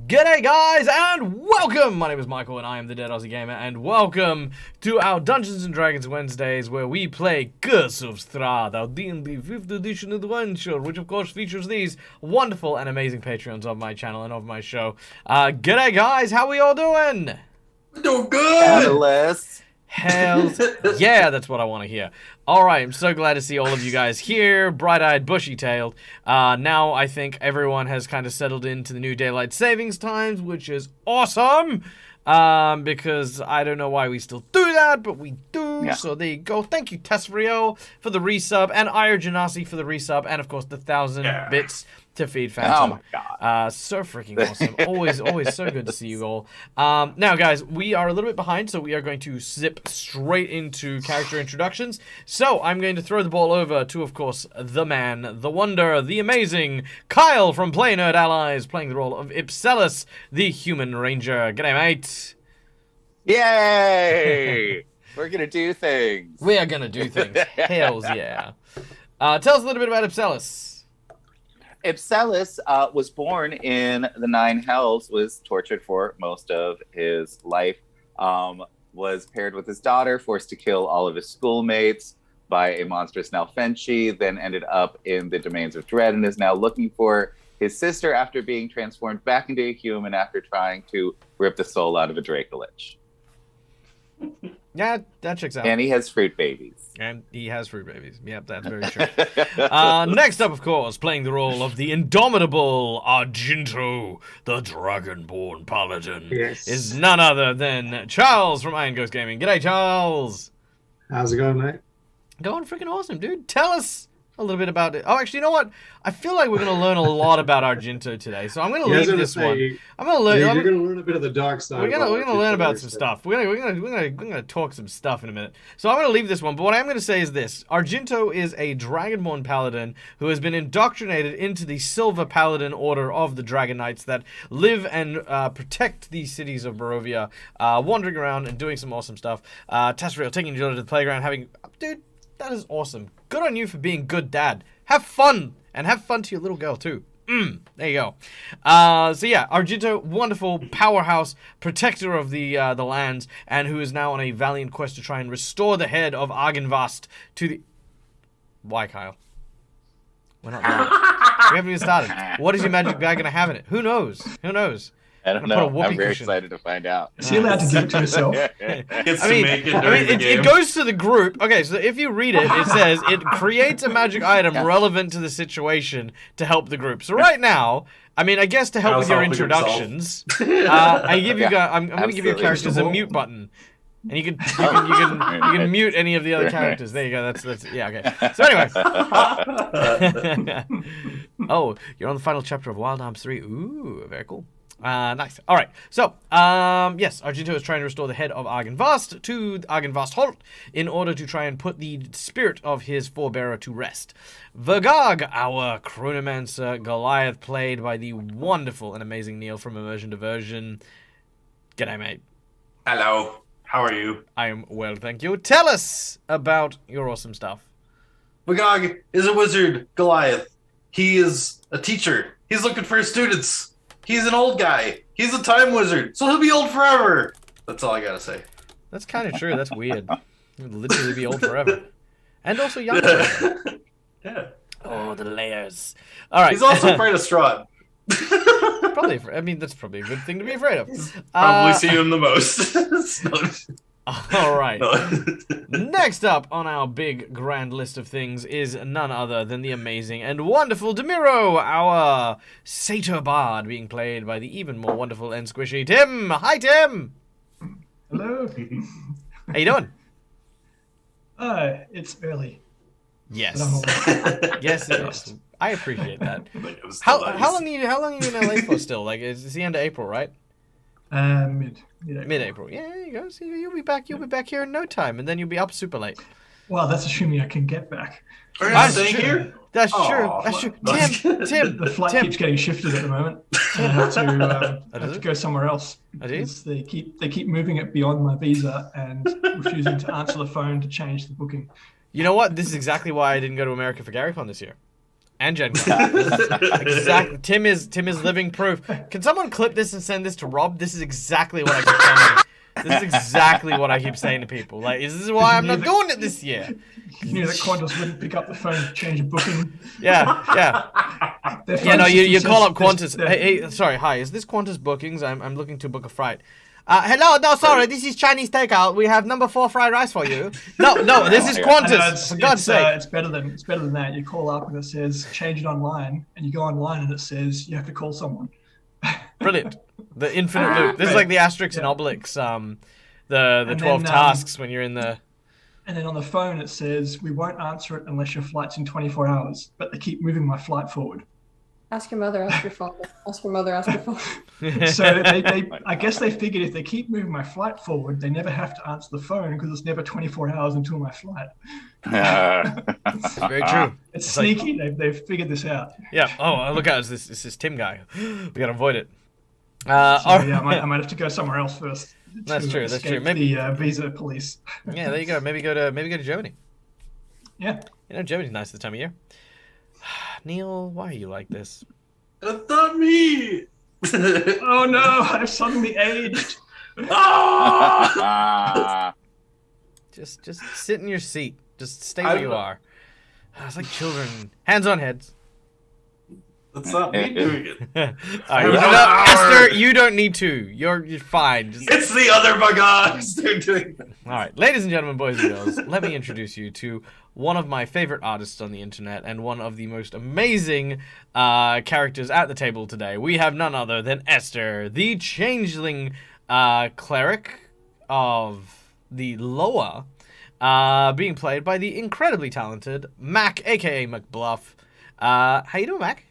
G'day guys and welcome! My name is Michael and I am the Dead Aussie Gamer and welcome to our Dungeons & Dragons Wednesdays where we play Curse of Strahd, our D&D 5th edition adventure, which of course features these wonderful and amazing Patreons of my channel and of my show. G'day guys, how we all doing? We're doing good! Analyst. Hells yeah, that's what I want to hear. Alright, I'm so glad to see all of you guys here, bright-eyed, bushy-tailed. Now I think everyone has kind of settled into the new daylight savings times, which is awesome! Because I don't know why we still do that, but we do, so there you go. Thank you, Tesfrio, for the resub, and Ire Janasi for the resub, and of course the 1,000 bits to feed Phantom. Oh my god. So freaking awesome. Always so good to see you all. Now, guys, we are a little bit behind, so we are going to zip straight into character introductions. So I'm going to throw the ball over to, of course, the man, the wonder, the amazing Kyle from Play Nerd Allies, playing the role of Ipselis, the human ranger. G'day, mate. Yay! We're gonna do things. We are gonna do things. Hells yeah. Tell us a little bit about Ipselis. Ipselis was born in the Nine Hells, was tortured for most of his life, was paired with his daughter, forced to kill all of his schoolmates by a monstrous Nalfenchi, then ended up in the domains of Dread and is now looking for his sister after being transformed back into a human after trying to rip the soul out of a Dracolich. Yeah, that checks out. And he has fruit babies. And he has fruit babies. Yep, that's very true. Next up, of course, playing the role of the indomitable Argento, the Dragonborn Paladin, is none other than Charles from Iron Ghost Gaming. G'day, Charles. How's it going, mate? Going freaking awesome, dude. Tell us a little bit about it. Oh, actually, you know what? I feel like we're going to learn a lot about Argento today, so I'm going to leave this one. I'm going to learn. You're going to learn a bit of the dark side. We're going to learn about some stuff. We're going to talk some stuff in a minute. So I'm going to leave this one. But what I'm going to say is this: Argento is a Dragonborn Paladin who has been indoctrinated into the Silver Paladin Order of the Dragon Knights that live and protect the cities of Barovia, wandering around and doing some awesome stuff. Tasriel taking your daughter to the playground, dude. That is awesome. Good on you for being good dad. Have fun. And have fun to your little girl, too. There you go. So yeah, Argento, wonderful powerhouse, protector of the lands, and who is now on a valiant quest to try and restore the head of Argynvast to the... Why, Kyle? We're not done. We haven't even started. What is your magic bag going to have in it? Who knows? Who knows? I don't know. I'm very excited to find out. Is he allowed to give it to himself? It goes to the group. Okay, so if you read it, it says it creates a magic item relevant to the situation to help the group. So right now, I mean, I guess to help with your introductions, I'm going to give your characters a mute button. And you can mute any of the other characters. There you go. That's yeah, okay. So anyway. Oh, you're on the final chapter of Wild Arms 3. Ooh, very cool. Nice. All right. So, yes, Argento is trying to restore the head of Argynvast to Argynvast Holt in order to try and put the spirit of his forebearer to rest. Vergag, our chronomancer Goliath, played by the wonderful and amazing Neil from Immersion Diversion. G'day, mate. Hello. How are you? I am well, thank you. Tell us about your awesome stuff. Magog is a wizard, Goliath. He is a teacher. He's looking for his students. He's an old guy. He's a time wizard, so he'll be old forever. That's all I gotta say. That's kind of true. That's weird. He'll literally be old forever. And also young forever. Yeah. Oh, the layers. All right. He's also afraid of Strahd. That's probably a good thing to be afraid of. Probably see him the most. All right. Next up on our big grand list of things is none other than the amazing and wonderful Demiro, our satyr bard, being played by the even more wonderful and squishy Tim. Hi, Tim. Hello. How you doing? It's early. Yes. But Yes, it is. I appreciate that. How long are you in LA for still? Like, it's the end of April, right? Mid-April. Yeah, there you go. So you'll be back here in no time, and then you'll be up super late. Well, that's assuming I can get back. Are you staying here? That's true. That's true. Tim, the flight keeps getting shifted at the moment. I have to go somewhere else. They keep moving it beyond my visa and refusing to answer the phone to change the booking. You know what? This is exactly why I didn't go to America for GaryCon this year. And Gen Con. Exactly. Tim is living proof. Can someone clip this and send this to Rob? This is exactly what I keep telling you. This is exactly what I keep saying to people. Like, this is why I'm not doing it this year. You knew that Qantas wouldn't pick up the phone to change a booking. Yeah. Yeah, no, you call up Qantas. Hey, sorry, hi, is this Qantas Bookings? I'm looking to book a flight. Hello, no, sorry, this is Chinese takeout. We have number 4 fried rice for you. No, this is Qantas. For God's sake. It's better than that. You call up and it says change it online, and you go online and it says you have to call someone. Brilliant. The infinite loop. This is like the Asterix and Obelix. The 12 tasks when you're in the. And then on the phone it says we won't answer it unless your flight's in 24 hours, but they keep moving my flight forward. Ask your mother, ask your father. Ask your mother, ask your father. So I guess they figured if they keep moving my flight forward, they never have to answer the phone because it's never 24 hours until my flight. It's very true. It's sneaky. Like, they've figured this out. Yeah. Oh, look out! It's this Tim guy. We gotta avoid it. Yeah, I might have to go somewhere else first. That's true. That's true. Maybe the visa police. Yeah, there you go. Maybe go to Germany. Yeah. You know, Germany's nice this time of year. Neil, why are you like this? That's not me. Oh no! I've suddenly aged. Just sit in your seat. Just stay where you are. It's like children. Hands on heads. That's not me doing it. Esther, you don't need to. You're fine. It's the other bugogs. They're doing it. All right, ladies and gentlemen, boys and girls, let me introduce you to one of my favorite artists on the internet and one of the most amazing characters at the table today. We have none other than Esther, the changeling cleric of the Loa, being played by the incredibly talented Mac, aka McBluff. How you doing, Mac?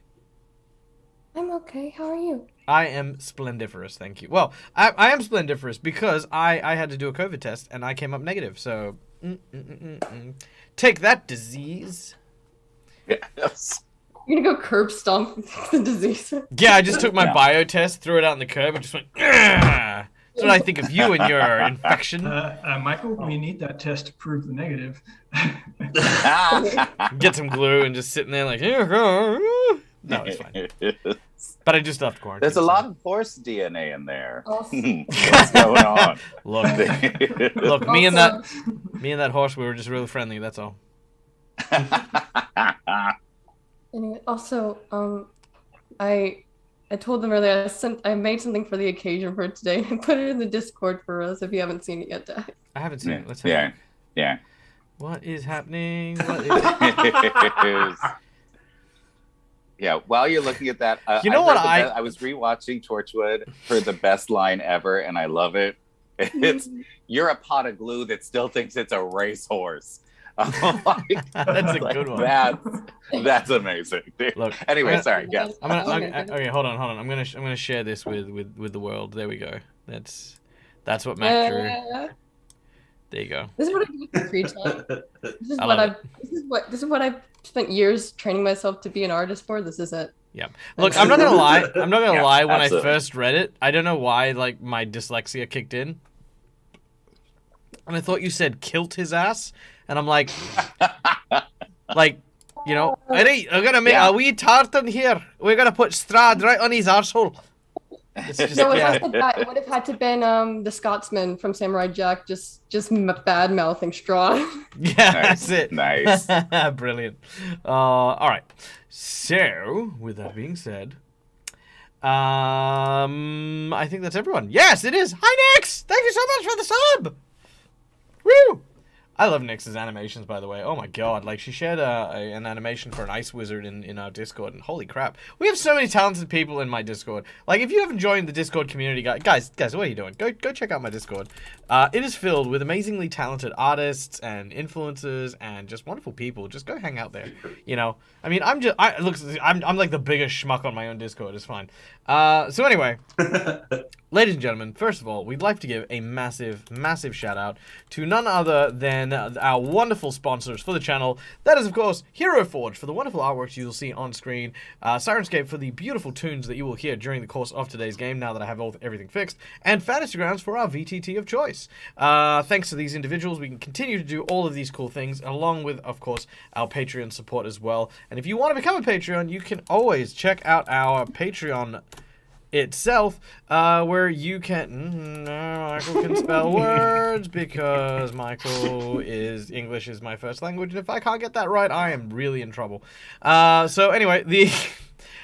I'm okay. How are you? I am splendiferous, thank you. Well, I am splendiferous because I had to do a COVID test and I came up negative. So, take that, disease. Yes. You're gonna go curb stomp the disease. Yeah, I just took my bio test, threw it out in the curb, and just went. That's what I think of you and your infection. Michael, we need that test to prove the negative. Get some glue and just sitting there like, here, go. No, it's fine. But I just left quarantine. There's a lot of horse DNA in there. Awesome. What's going on? Look, me and that horse, we were just really friendly. That's all. Anyway, also, I told them earlier I made something for the occasion for today and put it in the Discord for us if you haven't seen it yet, Dak. I haven't seen it. Let's have it. Yeah. What is happening? Yeah, while you're looking at that, you know what I was rewatching Torchwood for the best line ever, and I love it. It's you're a pot of glue that still thinks it's a racehorse. That's a good one. That's amazing. Look, anyway, sorry. Yes. Okay, hold on. I'm gonna share this with the world. There we go. That's what Mac drew. There you go. This is what I do for free time. This is what I've spent years training myself to be an artist for. This is it. Yeah. Look, I'm not gonna lie. When absolutely. I first read it, I don't know why, like, my dyslexia kicked in. And I thought you said kilt his ass. And I'm like, you know, hey, are we tartan here? We're gonna put Strahd right on his arsehole. It's just, no, it would have had to been the Scotsman from Samurai Jack just bad mouthing Strahd. Yeah, that's it. Nice. Brilliant. All right. So, with that being said, I think that's everyone. Yes, it is. Hi, Nix. Thank you so much for the sub. Woo! I love Nyx's animations, by the way. Oh my god, like, she shared an animation for an ice wizard in our Discord, and holy crap. We have so many talented people in my Discord. Like, if you haven't joined the Discord community, guys, what are you doing? Go check out my Discord. It is filled with amazingly talented artists and influencers and just wonderful people. Just go hang out there, you know? I mean, I'm like the biggest schmuck on my own Discord. It's fine. So anyway, ladies and gentlemen, first of all, we'd like to give a massive, massive shout out to none other than than our wonderful sponsors for the channel. That is, of course, Hero Forge for the wonderful artworks you will see on screen, Sirenscape for the beautiful tunes that you will hear during the course of today's game, now that I have everything fixed, and Fantasy Grounds for our VTT of choice. Thanks to these individuals, we can continue to do all of these cool things, along with, of course, our Patreon support as well. And if you want to become a Patreon, you can always check out our Patreon itself, where you can Michael can spell words because English is my first language, and if I can't get that right, I am really in trouble. So anyway,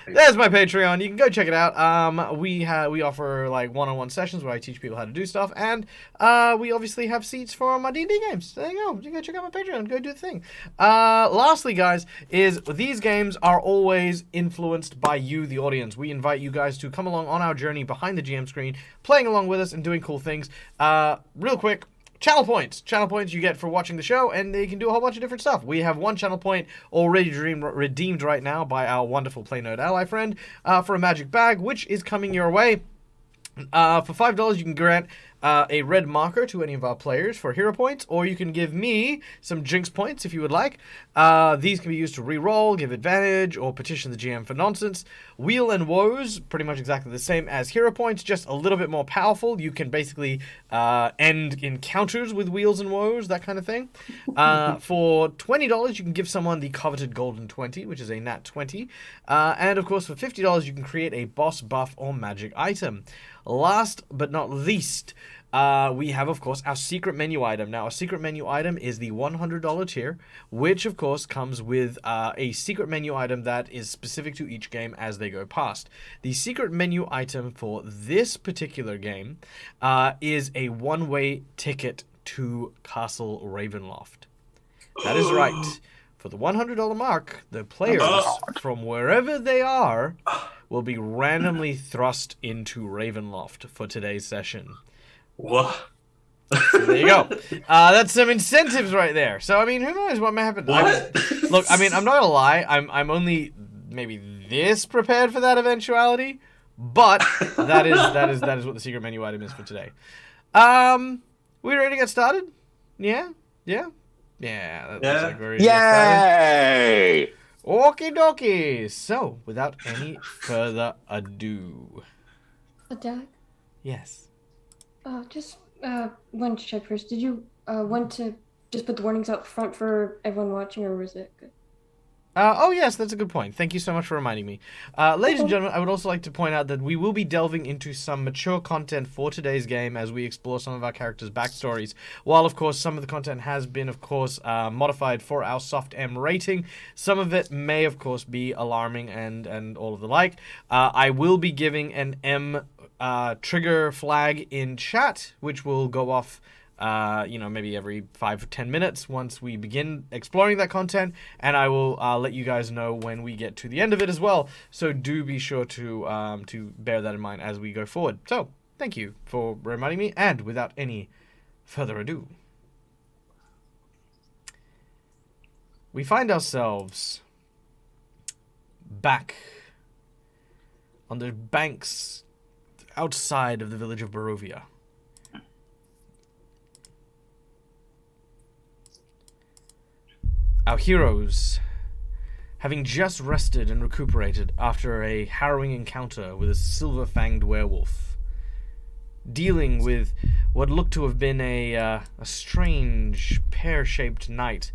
there's my Patreon. You can go check it out. We offer like one-on-one sessions where I teach people how to do stuff, and we obviously have seats for my D&D games. There you go. You go check out my Patreon. Go do the thing. Lastly, guys, is these games are always influenced by you, the audience. We invite you guys to come along on our journey behind the GM screen, playing along with us and doing cool things. Real quick. Channel points. Channel points you get for watching the show, and they can do a whole bunch of different stuff. We have one channel point already redeemed right now by our wonderful Play Nerd ally friend for a magic bag, which is coming your way. For $5, you can grant a red marker to any of our players for hero points, or you can give me some jinx points if you would like. These can be used to re-roll, give advantage, or petition the GM for nonsense. Wheel and Woes, pretty much exactly the same as hero points, just a little bit more powerful. You can basically end encounters with Wheels and Woes, that kind of thing. For $20, you can give someone the coveted Golden 20, which is a nat 20. And of course, for $50, you can create a boss buff or magic item. Last but not least, we have, of course, our secret menu item. Now, a secret menu item is the $100 tier, which, of course, comes with a secret menu item that is specific to each game as they go past. The secret menu item for this particular game is a one-way ticket to Castle Ravenloft. That is right. For the $100 mark, the players, from wherever they are, will be randomly thrust into Ravenloft for today's session. What? So there you go. That's some incentives right there. So, I mean, who knows what may happen. What? Look, I mean, I'm not gonna lie. I'm only maybe this prepared for that eventuality, but that is what the secret menu item is for today. We ready to get started? Yeah. That looks like we're ready to get started. Yay! Okie dokie. So, without any further ado. Dad? Yes. Just wanted to check first. Did you want to just put the warnings out front for everyone watching, or was it good? Oh, yes, that's a good point. Thank you so much for reminding me. Ladies and gentlemen, I would also like to point out that we will be delving into some mature content for today's game as we explore some of our characters' backstories. While, of course, some of the content has been, of course, modified for our soft M rating, some of it may, of course, be alarming and all of the like. I will be giving an M trigger flag in chat, which will go off maybe every 5 or 10 minutes once we begin exploring that content, and I will let you guys know when we get to the end of it as well. So do be sure to bear that in mind as we go forward. So thank you for reminding me, and without any further ado, we find ourselves back on the banks outside of the village of Barovia. Our heroes, having just rested and recuperated after a harrowing encounter with a silver-fanged werewolf, dealing with what looked to have been a strange, pear-shaped night,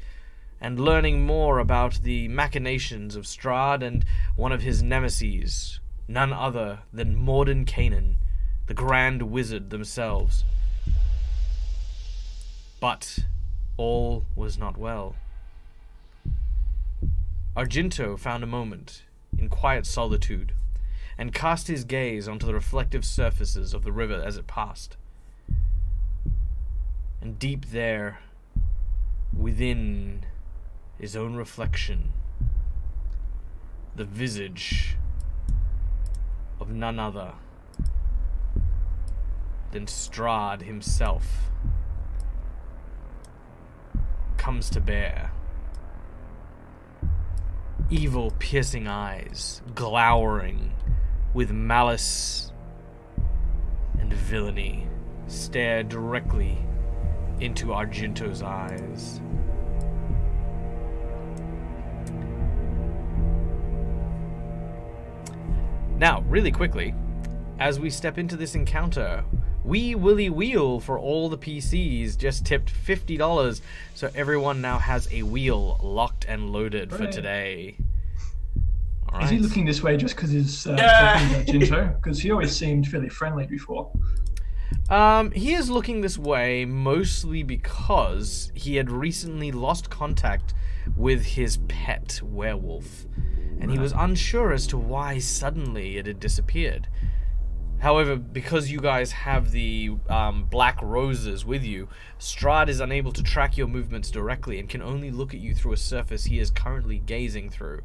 and learning more about the machinations of Strahd and one of his nemeses, none other than Mordenkainen, the Grand Wizard themselves. But all was not well. Argento found a moment in quiet solitude and cast his gaze onto the reflective surfaces of the river as it passed. And deep there, within his own reflection, the visage of none other than Strahd himself comes to bear. Evil, piercing eyes, glowering with malice and villainy, stare directly into Argento's eyes. Now, really quickly, as we step into this encounter, Wee Willy Wheel for all the PCs just tipped $50, so everyone now has a wheel locked and loaded for today. All right. Is he looking this way just because he's talking about Jinto? Because he always seemed fairly friendly before. He is looking this way mostly because he had recently lost contact with his pet werewolf, and he was unsure as to why suddenly it had disappeared. However, because you guys have the black roses with you, Strahd is unable to track your movements directly and can only look at you through a surface he is currently gazing through.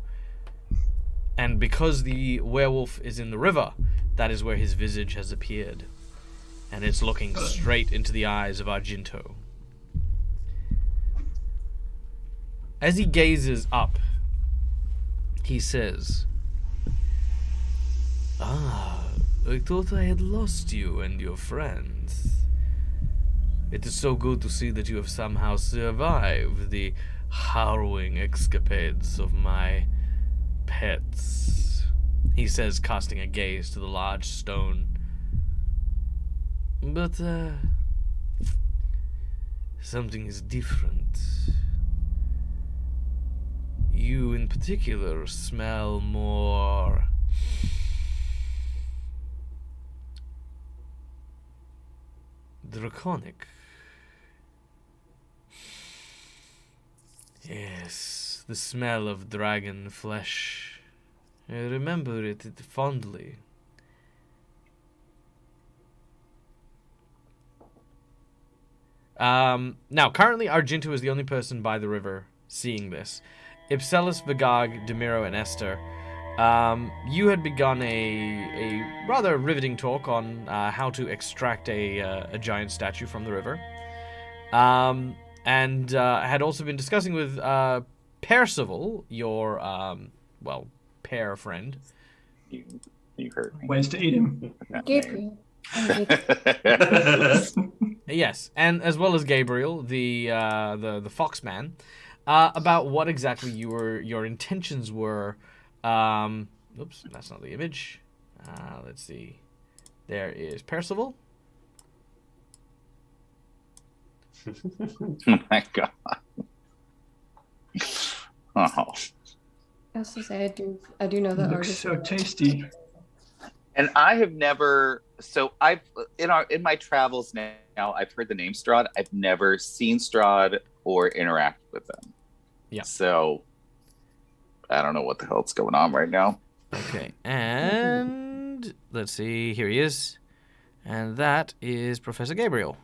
And because the werewolf is in the river, that is where his visage has appeared. And it's looking straight into the eyes of Argento. As he gazes up, he says, I thought I had lost you and your friends. It is so good to see that you have somehow survived the harrowing escapades of my pets, he says, casting a gaze to the large stone. But, something is different. You, in particular, smell more draconic. Yes, the smell of dragon flesh. I remember it fondly. Now, currently, Argento is the only person by the river seeing this. Ipselis, Vigag, Demiro, and Esther, you had begun a rather riveting talk on how to extract a giant statue from the river. And had also been discussing with Percival, your, pair friend. You heard me. Ways to eat him. Gabriel. Yes, and as well as Gabriel, the Foxman, about what exactly your intentions were. Oops, that's not the image. Let's see. There is Percival. Oh my god. Oh. I was to say, I do know that Looks artist. so tasty. And I have never. So I've in my travels now, I've heard the name Strahd. I've never seen Strahd or interacted with them. Yeah. So I don't know what the hell's going on right now. Okay, and let's see. Here he is, and that is Professor Gabriel.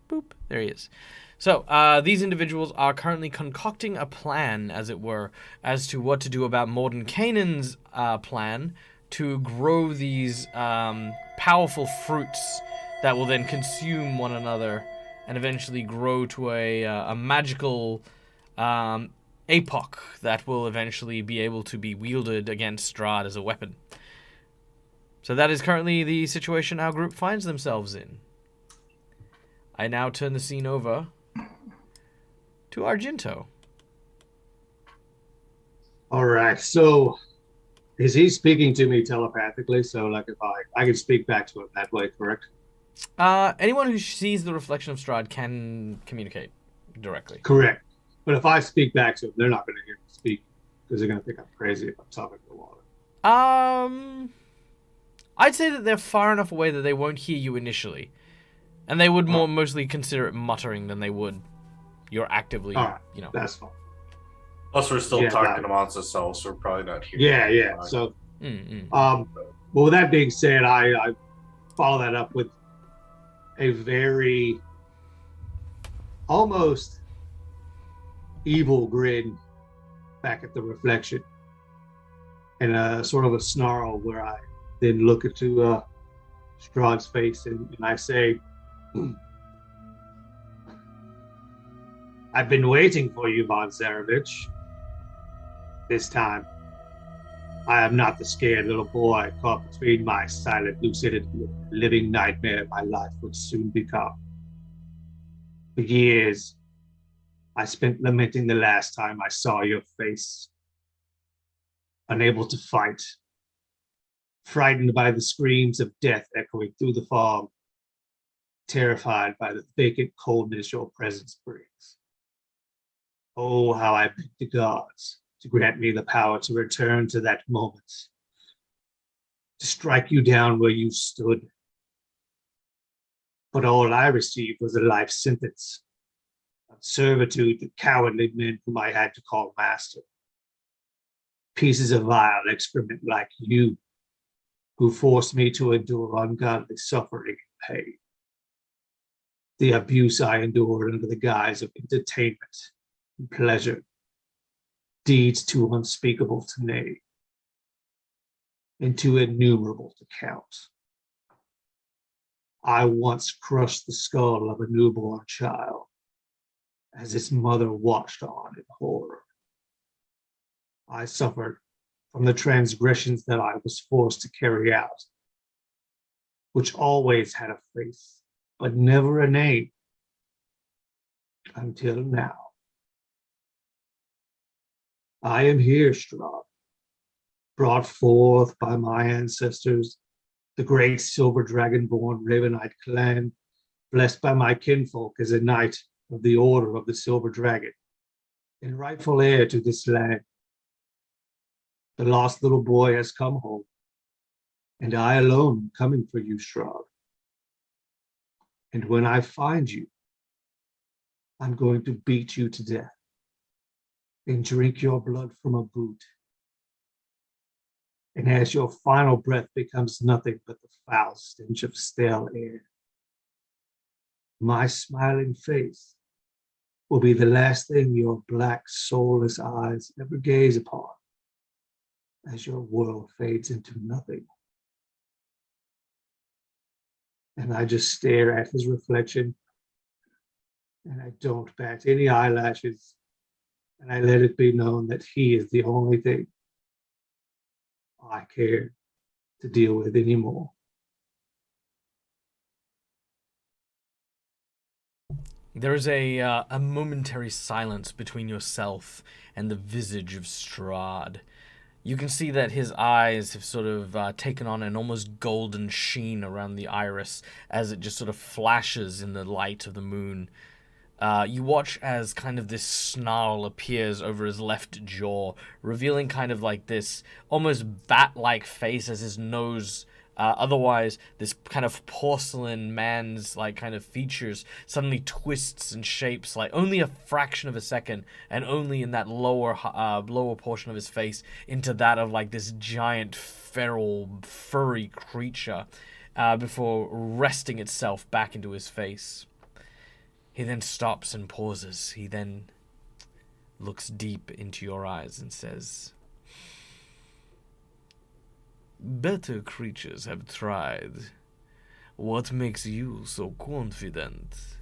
Boop. There he is. So, these individuals are currently concocting a plan, as it were, as to what to do about Mordenkainen's plan to grow these powerful fruits that will then consume one another and eventually grow to a magical apoc that will eventually be able to be wielded against Strahd as a weapon. So that is currently the situation our group finds themselves in. I now turn the scene over to Argento. All right. So, is he speaking to me telepathically? So, like, if I can speak back to him that way, correct? Anyone who sees the reflection of Strahd can communicate directly. Correct. But if I speak back to him, they're not going to hear me speak because they're going to think I'm crazy if I'm talking to the water. I'd say that they're far enough away that they won't hear you initially, and they would mostly consider it muttering than they would. You're actively, All right. That's fine. Plus, we're still Yeah, talking right. amongst ourselves, so we're probably not here. Yeah. So, Mm-mm. well, with that being said, I follow that up with a very almost evil grin back at the reflection and a sort of a snarl where I then look into Strahd's face and I say, I've been waiting for you, Von Zarevich. This time, I am not the scared little boy caught between my silent lucidity and the living nightmare my life would soon become. For years, I spent lamenting the last time I saw your face, unable to fight, frightened by the screams of death echoing through the fog, terrified by the vacant coldness your presence brings. Oh, how I begged the gods to grant me the power to return to that moment, to strike you down where you stood. But all I received was a life sentence, of servitude to cowardly men whom I had to call master. Pieces of vile excrement like you, who forced me to endure ungodly suffering and pain. The abuse I endured under the guise of entertainment and pleasure, deeds too unspeakable to name, and too innumerable to count. I once crushed the skull of a newborn child as its mother watched on in horror. I suffered from the transgressions that I was forced to carry out, which always had a face, but never a name, until now. I am here, Strahd, brought forth by my ancestors, the great silver dragon-born Ravenite clan, blessed by my kinfolk as a knight of the Order of the Silver Dragon, and rightful heir to this land. The lost little boy has come home, and I alone am coming for you, Strahd. And when I find you, I'm going to beat you to death and drink your blood from a boot. And as your final breath becomes nothing but the foul stench of stale air, my smiling face will be the last thing your black, soulless eyes ever gaze upon as your world fades into nothing. And I just stare at his reflection, and I don't bat any eyelashes, and I let it be known that he is the only thing I care to deal with anymore. There is a momentary silence between yourself and the visage of Strahd. You can see that his eyes have sort of taken on an almost golden sheen around the iris as it just sort of flashes in the light of the moon. You watch as kind of this snarl appears over his left jaw, revealing kind of like this almost bat-like face as his nose, otherwise this kind of porcelain man's like kind of features suddenly twists and shapes like only a fraction of a second, and only in that lower portion of his face into that of like this giant feral furry creature, before resting itself back into his face. He then stops and pauses. He then looks deep into your eyes and says, "Better creatures have tried. What makes you so confident?"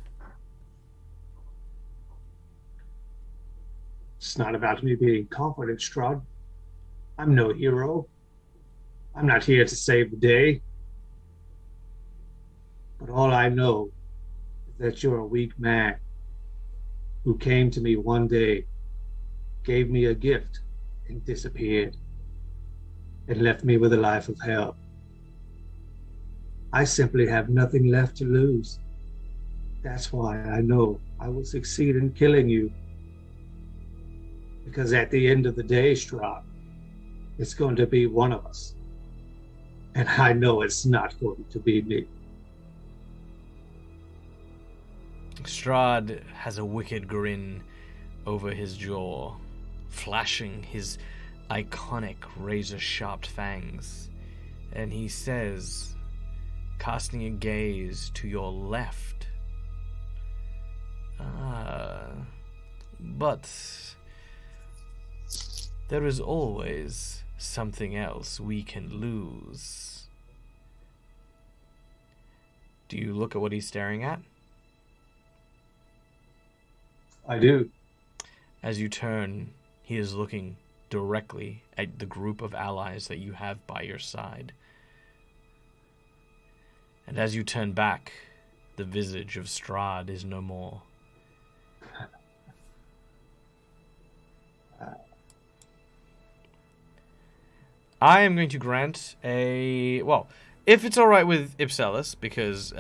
It's not about me being confident, Strahd. I'm no hero. I'm not here to save the day. But all I know is that you're a weak man who came to me one day, gave me a gift, and disappeared, and left me with a life of hell. I simply have nothing left to lose. That's why I know I will succeed in killing you. Because at the end of the day, Strahd, it's going to be one of us. And I know it's not going to be me. Strahd has a wicked grin over his jaw, flashing his iconic razor-sharp fangs, and he says, casting a gaze to your left, but there is always something else we can lose. Do you look at what he's staring at? I do. As you turn, he is looking directly at the group of allies that you have by your side. And as you turn back, the visage of Strahd is no more. I am going to grant if it's all right with Ipselis, because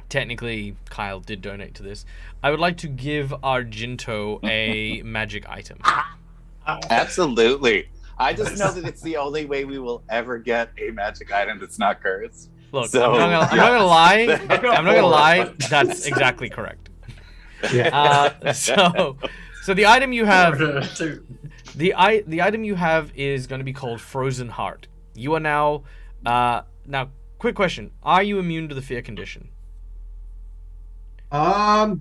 technically Kyle did donate to this, I would like to give Argento a magic item. Absolutely. I just know that it's the only way we will ever get a magic item that's not cursed. Look, So, I'm not gonna lie. That's exactly correct. Yeah. So the item you have, the item you have is going to be called Frozen Heart. You are now, quick question: are you immune to the fear condition? I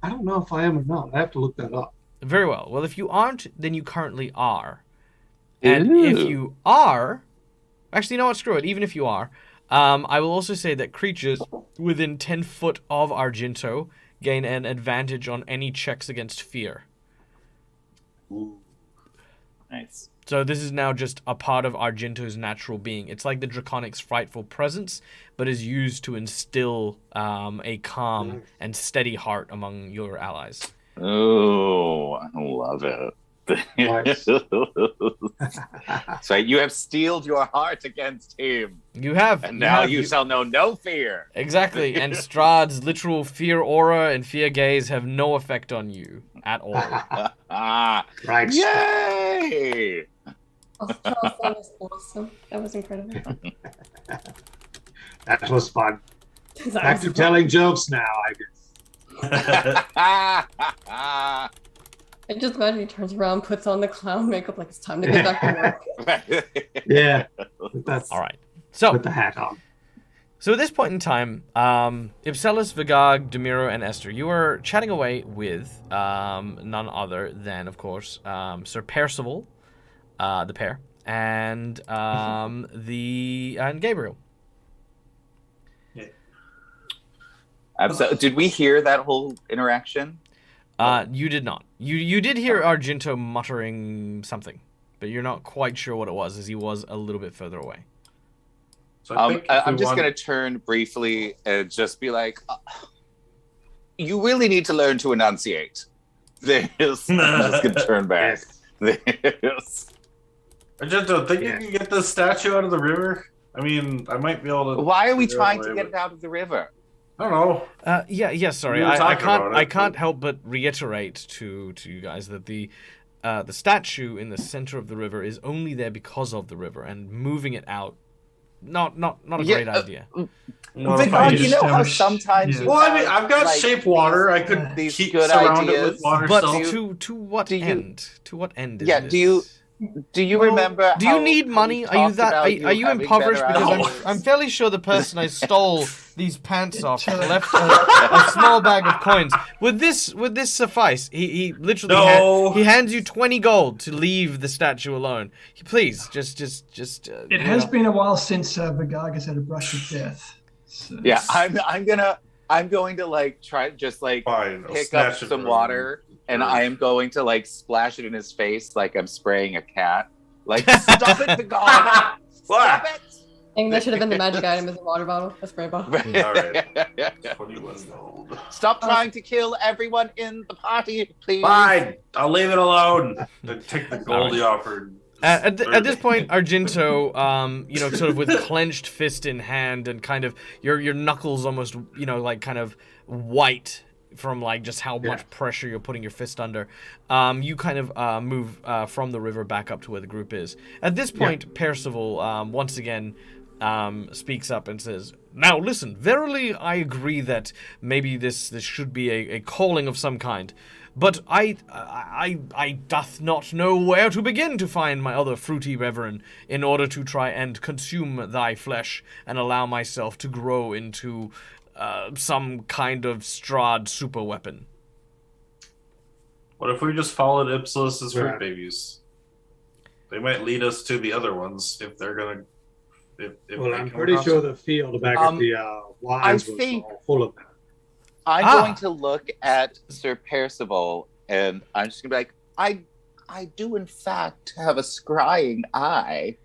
don't know if I am or not. I have to look that up. Very well. Well, if you aren't, then you currently are. And if you are, actually, you know what? Screw it. Even if you are, I will also say that creatures within 10 foot of Argento gain an advantage on any checks against fear. Ooh. Nice. So this is now just a part of Argento's natural being. It's like the Draconic's frightful presence, but is used to instill a calm and steady heart among your allies. Oh, I love it. Nice. So you have steeled your heart against him. You have. And now you shall know no fear. Exactly. And Strahd's literal fear aura and fear gaze have no effect on you at all. Right. Yay! Oh, Charles, that was awesome. That was incredible. That was fun. Back to telling jokes now, I guess. I just imagine he turns around, puts on the clown makeup like it's time to get back to work. Yeah. That's All right. So put the hat on. So at this point in time, Ipselis, Vigag, Demiro, and Esther, you are chatting away with none other than, of course, Sir Percival, the pair, and and Gabriel. Did we hear that whole interaction? You did not. You did hear Argento muttering something, but you're not quite sure what it was, as he was a little bit further away. So I'm just going to turn briefly and just be like, you really need to learn to enunciate. I'm just going to turn back. Yes. Argento, think you can get this statue out of the river? I mean, I might be able to... Why are we trying to get it out of the river? I don't know. Sorry. We were I talking can't. about it, I can't but- help but reiterate to you guys that the statue in the center of the river is only there because of the river, and moving it out, not a great idea. No, Vigard, you know how established- sometimes you Well, I mean, have, I've got like, shape water. I could these keep good surround it ideas, with water But still. to what do you- end? To what end is Yeah, this? do you remember? Do you how- need how money? we Are you talked that? about Are you having impoverished? better Because ideas? I'm fairly sure the person I stole these pants off left a small bag of coins. Would this suffice? He literally No. he hands you 20 gold to leave the statue alone. Please, just. It has been a while since Vigag has had a brush with death. So. Yeah, I'm going to like try just like Fine, I'll pick up snatch it some from water him. and I am going to like splash it in his face like I'm spraying a cat. Like, stop it, Vigard! Stop it! I think that should have been the magic item as a water bottle, a spray bottle. All right. 21 gold. Stop trying to kill everyone in the party, please. Fine, I'll leave it alone. Then take the gold he offered. At this point, Argento, sort of with clenched fist in hand and kind of your knuckles almost, like kind of white from like just how much pressure you're putting your fist under, you kind of move from the river back up to where the group is. At this point, Percival once again speaks up and says, "Now listen, verily I agree that maybe this should be a calling of some kind. But I doth not know where to begin to find my other fruity reverend in order to try and consume thy flesh and allow myself to grow into some kind of Strahd super weapon." What if we just followed Ipsilis's fruit Right. babies? They might lead us to the other ones if they're gonna. If Well, they I'm come pretty across sure them. the field back at the wise was think- all full of them. I'm going to look at Sir Percival and I'm just going to be like, I do in fact have a scrying eye.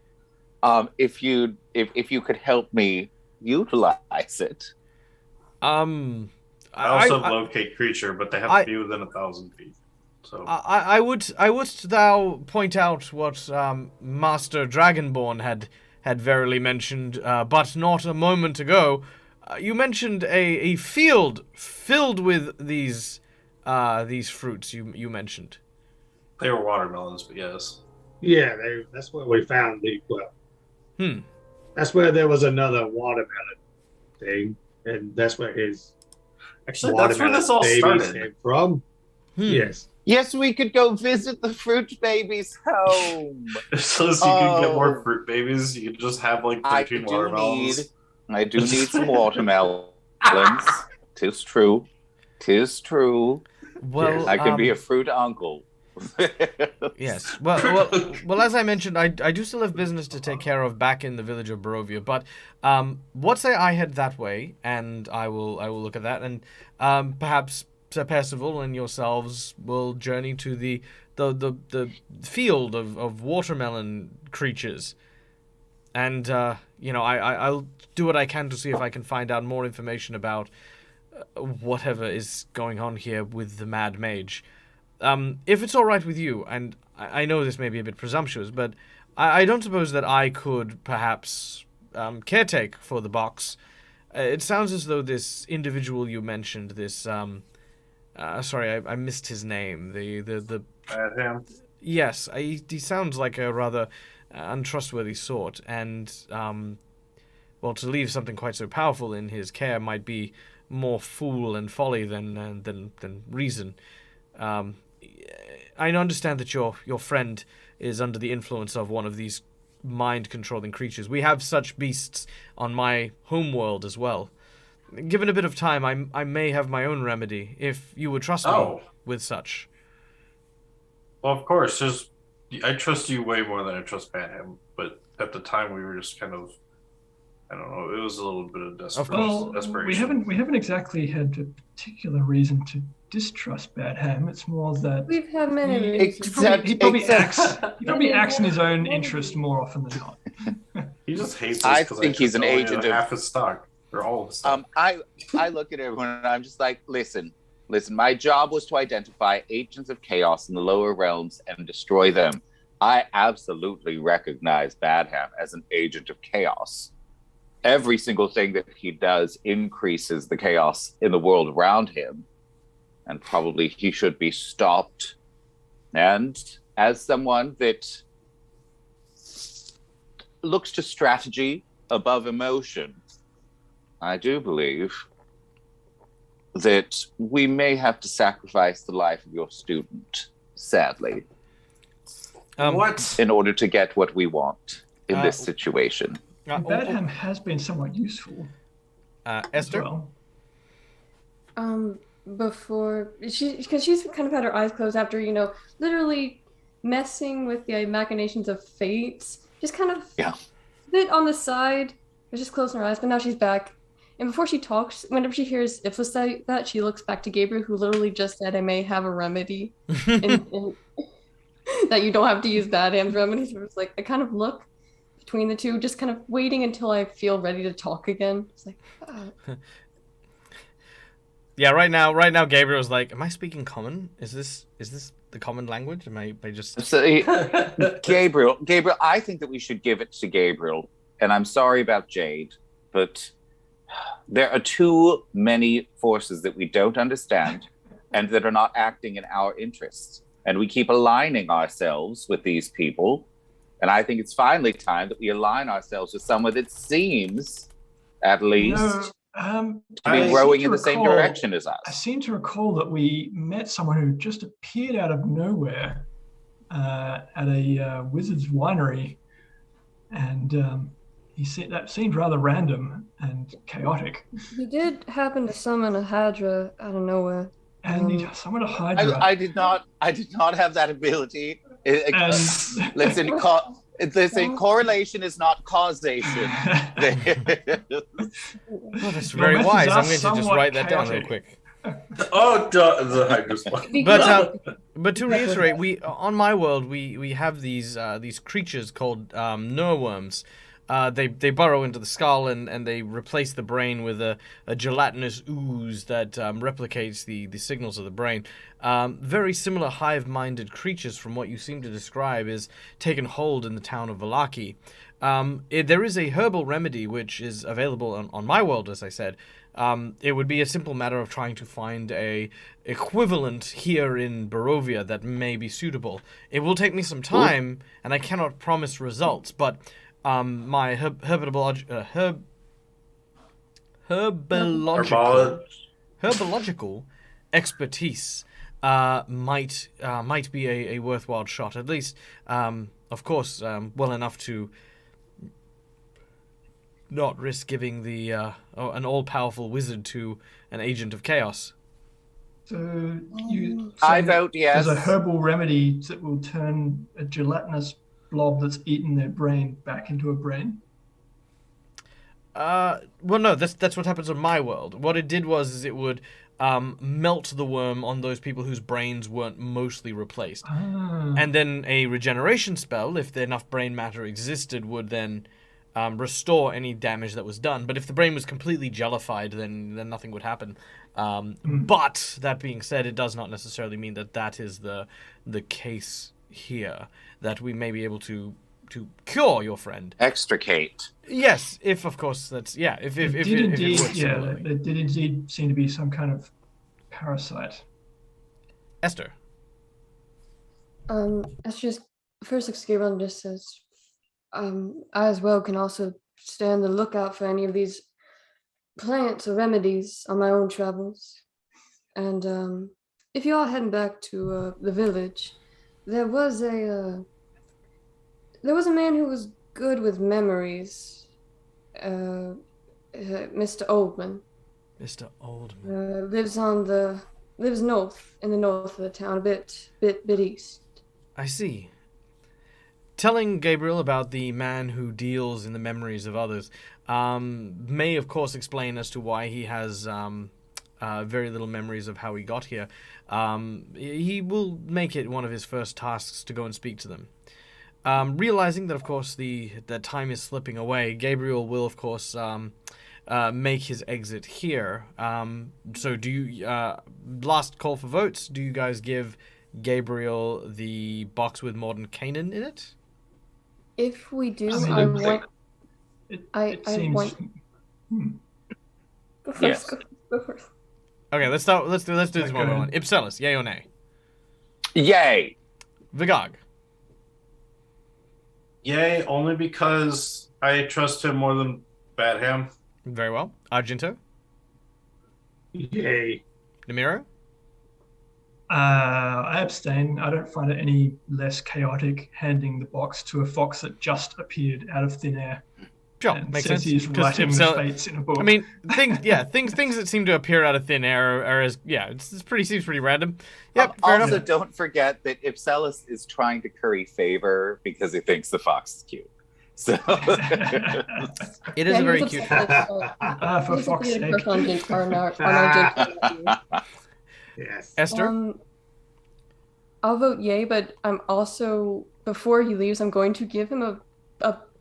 If you could help me utilize it. I also locate creature, but they have to be within 1,000 feet. So I would thou point out what Master Dragonborn had verily mentioned, but not a moment ago. You mentioned a field filled with these fruits. You mentioned. they were watermelons, but yes. Yeah, that's where we found that's where there was another watermelon thing, and that's where his Actually, that's where this all babies started. came from. Yes. Yes, we could go visit the fruit baby's home. So you can get more fruit babies. You can just have like 13 watermelons. I do need some watermelons. Tis true. Well, I could be a fruit uncle. Yes. Well. As I mentioned, I do still have business to take care of back in the village of Barovia. But what say I head that way, and I will look at that, and perhaps Sir Percival and yourselves will journey to the field of watermelon creatures, and I'll do what I can to see if I can find out more information about whatever is going on here with the Mad Mage. If it's all right with you, and I know this may be a bit presumptuous, but I don't suppose that I could perhaps caretake for the box. It sounds as though this individual you mentioned, this sorry, I missed his name. The Him. Yes, he sounds like a rather untrustworthy sort, and well, to leave something quite so powerful in his care might be more fool and folly than reason. I understand that your friend is under the influence of one of these mind-controlling creatures. We have such beasts on my homeworld as well. Given a bit of time, I may have my own remedy, if you would trust me with such. Well, of course. I trust you way more than I trust Banham, but at the time we were just kind of, I don't know, it was a little bit of desperation. We haven't exactly had a particular reason to distrust Badham. It's more that We've had many reasons. he probably acts in his own interest more often than not. He just hates us. I think he's an agent of half his stock or all of his stock. I look at everyone and I'm just like, listen. My job was to identify agents of chaos in the lower realms and destroy them. I absolutely recognize Badham as an agent of chaos. Every single thing that he does increases the chaos in the world around him. And probably he should be stopped. And as someone that looks to strategy above emotion, I do believe that we may have to sacrifice the life of your student, sadly. What? In order to get what we want in this situation. Badham has been somewhat useful. Esther? Well. Before because she's kind of had her eyes closed after literally messing with the machinations of fate, just kind of bit on the side, just closing her eyes, but now she's back. And before she talks, whenever she hears Ifla say that, she looks back to Gabriel, who literally just said, I may have a remedy in that you don't have to use Badham's remedy. So it's like I kind of look between the two, just kind of waiting until I feel ready to talk again. It's like Yeah, right now Gabriel's like, am I speaking common? Is this the common language? Am I just Gabriel, I think that we should give it to Gabriel. And I'm sorry about Jade, but there are too many forces that we don't understand and that are not acting in our interests. And we keep aligning ourselves with these people. And I think it's finally time that we align ourselves with someone that seems, at least, to be rowing in the same direction as us. I seem to recall that we met someone who just appeared out of nowhere at a wizard's winery. And that seemed rather random and chaotic. He did happen to summon a Hydra out of nowhere. And he summoned a Hydra. I did not have that ability. Listen, correlation is not causation. Well, that's very wise. I'm going to just write that down real quick. The Hydra. But to reiterate, on my world we have these creatures called nerworms. they burrow into the skull and they replace the brain with a gelatinous ooze that replicates the signals of the brain. Very similar hive-minded creatures from what you seem to describe is taken hold in the town of Valaki. There is a herbal remedy which is available on my world, as I said. It would be a simple matter of trying to find a equivalent here in Barovia that may be suitable. It will take me some time, and I cannot promise results, but my herbological expertise might be a worthwhile shot. At least, of course, well enough to not risk giving an all-powerful wizard to an agent of chaos. So you I vote yes. There's a herbal remedy that will turn a gelatinous blob that's eaten their brain back into a brain. Well, no, that's what happens on my world. What it did is it would melt the worm on those people whose brains weren't mostly replaced. And then a regeneration spell, if enough brain matter existed, would then restore any damage that was done. But if the brain was completely jellified, then nothing would happen. But that being said, it does not necessarily mean that is the case here, that we may be able to cure your friend. Extricate. Yes, if of course that's if it works similarly. There did indeed seem to be some kind of parasite. Esther. Esther's first escape on just says, I as well can also stay on the lookout for any of these plants or remedies on my own travels. And if you are heading back to the village, there was a man who was good with memories, Mr. Oldman. Mr. Oldman lives north in the north of the town, a bit east. I see. Telling Gabriel about the man who deals in the memories of others may, of course, explain as to why he has very little memories of how he got here. He will make it one of his first tasks to go and speak to them. Realizing that, of course, that time is slipping away, Gabriel will, of course, make his exit here. So do you... last call for votes. Do you guys give Gabriel the box with Modern Canaan in it? If we do, I want... I want... Go first, Yes. go first. Okay, let's do this one by one. Ipselis, yay or nay? Yay. Vigog. Yay, only because I trust him more than Badham. Very well. Argento. Yay. Namiro. I abstain. I don't find it any less chaotic handing the box to a fox that just appeared out of thin air. Sure, and makes says sense. he's writing the fates in a book. I mean, things that seem to appear out of thin air are as seems pretty random. Yep. Fair Also, enough. don't forget that Ipselis is trying to curry favor because he thinks the fox is cute. So It is a very cute. For fox sake. Yes. Esther. I'll vote yay, but I'm also, before he leaves, I'm going to give him a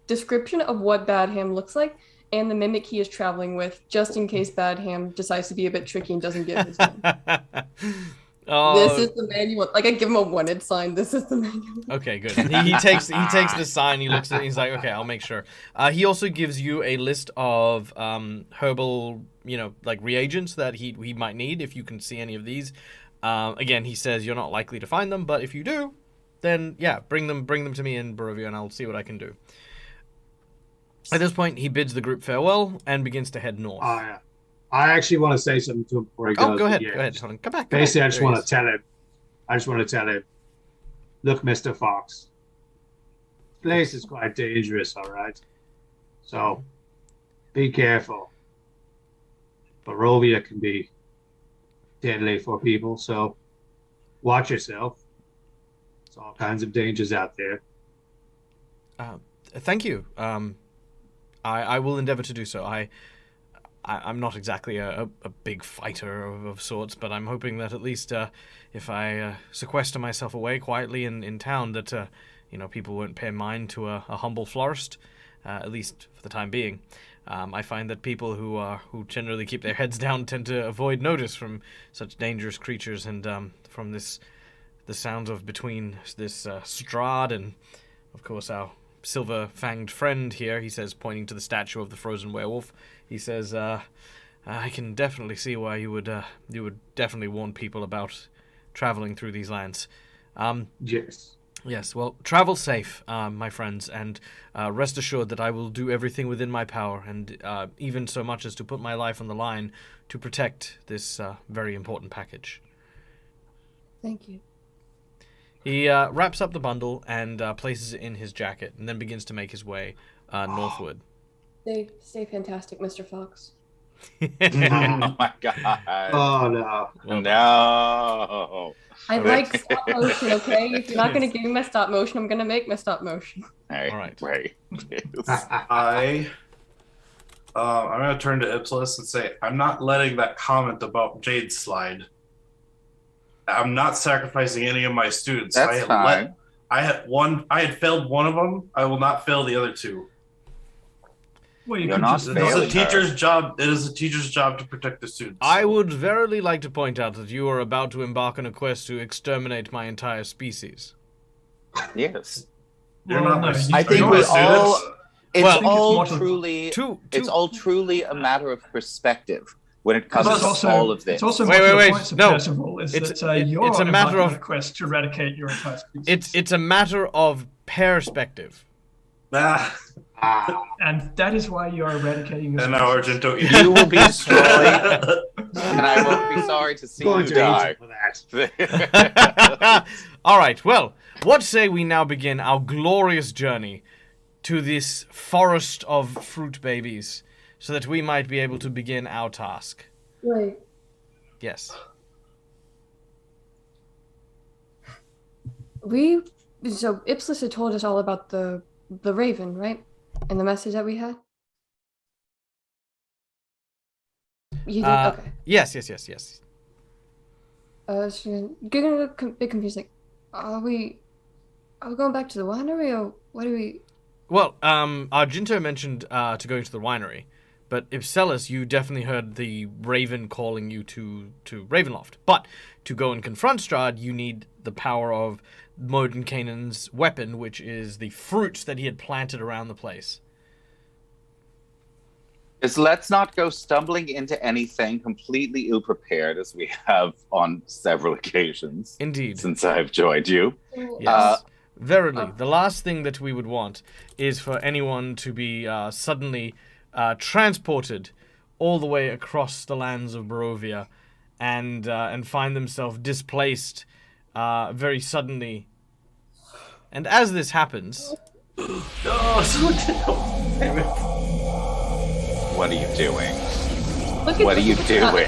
description of what Badham looks like and the mimic he is traveling with, just in case Badham decides to be a bit tricky and doesn't give his name. This is the man you want. Like, I give him a wanted sign. This is the man you want. Okay, good. He takes the sign. He looks at it. He's like, okay, I'll make sure. He also gives you a list of herbal, like reagents that he might need if you can see any of these. Again, he says you're not likely to find them, but if you do, then bring them to me in Barovia, and I'll see what I can do. At this point, he bids the group farewell and begins to head north. I actually want to say something to him before he goes. Oh, go ahead. Yeah. Go ahead. Hold on. Come back. Basically, I There just he want is. to tell him, look, Mr. Fox, this place is quite dangerous, all right? So, be careful. Barovia can be deadly for people, so watch yourself. There's all kinds of dangers out there. Thank you. I will endeavor to do so. I'm not exactly a big fighter of sorts, but I'm hoping that at least if I sequester myself away quietly in town, that people won't pay mind to a humble florist. at least for the time being. I find that people who generally keep their heads down tend to avoid notice from such dangerous creatures, and from the sounds of between this Strahd and, of course, our silver-fanged friend here, he says, pointing to the statue of the frozen werewolf, he says, I can definitely see why you would definitely warn people about traveling through these lands. Yes. Yes, well, travel safe, my friends, and rest assured that I will do everything within my power, and even so much as to put my life on the line to protect this very important package. Thank you. He wraps up the bundle and places it in his jacket, and then begins to make his way northward. Stay fantastic, Mr. Fox. Oh my god. Oh no. No. I like stop motion, okay? If you're not going to give me my stop motion, I'm going to make my stop motion. All right. Right. I'm going to turn to Ipsilis and say, I'm not letting that comment about Jade slide. I'm not sacrificing any of my students. That's fine. I had failed one of them. I will not fail the other two. Well, you You're can not just It is a failing teacher's job. It is a teacher's job to protect the students. I would verily like to point out that you are about to embark on a quest to exterminate my entire species. Yes. You're Well, not my no, students. I think You're we my all. students. It's Well, I think it's all more to- truly. Two- It's all truly a matter of perspective when it comes It's to also, all of this. it's also Wait, one of wait, the wait. points of No. Percival is It's- that it- you're it's a matter embarking on of- a quest to eradicate your entire species. It's a matter of perspective. And that is why you are eradicating your And species. now Argento, You will be destroyed, and I won't be sorry to see Going you to die. for that. All right, well, what say we now begin our glorious journey to this forest of fruit babies so that we might be able to begin our task? Wait, Yes. so Ipsilis had told us all about the raven, right? And the message that we had? You did? Okay. Yes. So you're getting a bit confused. Like, are we going back to the winery, or what do we? Well, Argento mentioned to going to the winery, but Ipsilis, you definitely heard the raven calling you to Ravenloft. But to go and confront Strahd, you need the power of Mordenkainen's weapon, which is the fruit that he had planted around the place. Is let's not go stumbling into anything completely ill-prepared as we have on several occasions Indeed. since I've joined you. Yes. Verily, the last thing that we would want is for anyone to be suddenly transported all the way across the lands of Barovia and find themselves displaced very suddenly. And as this happens, What are you doing? Look What are you doing? Look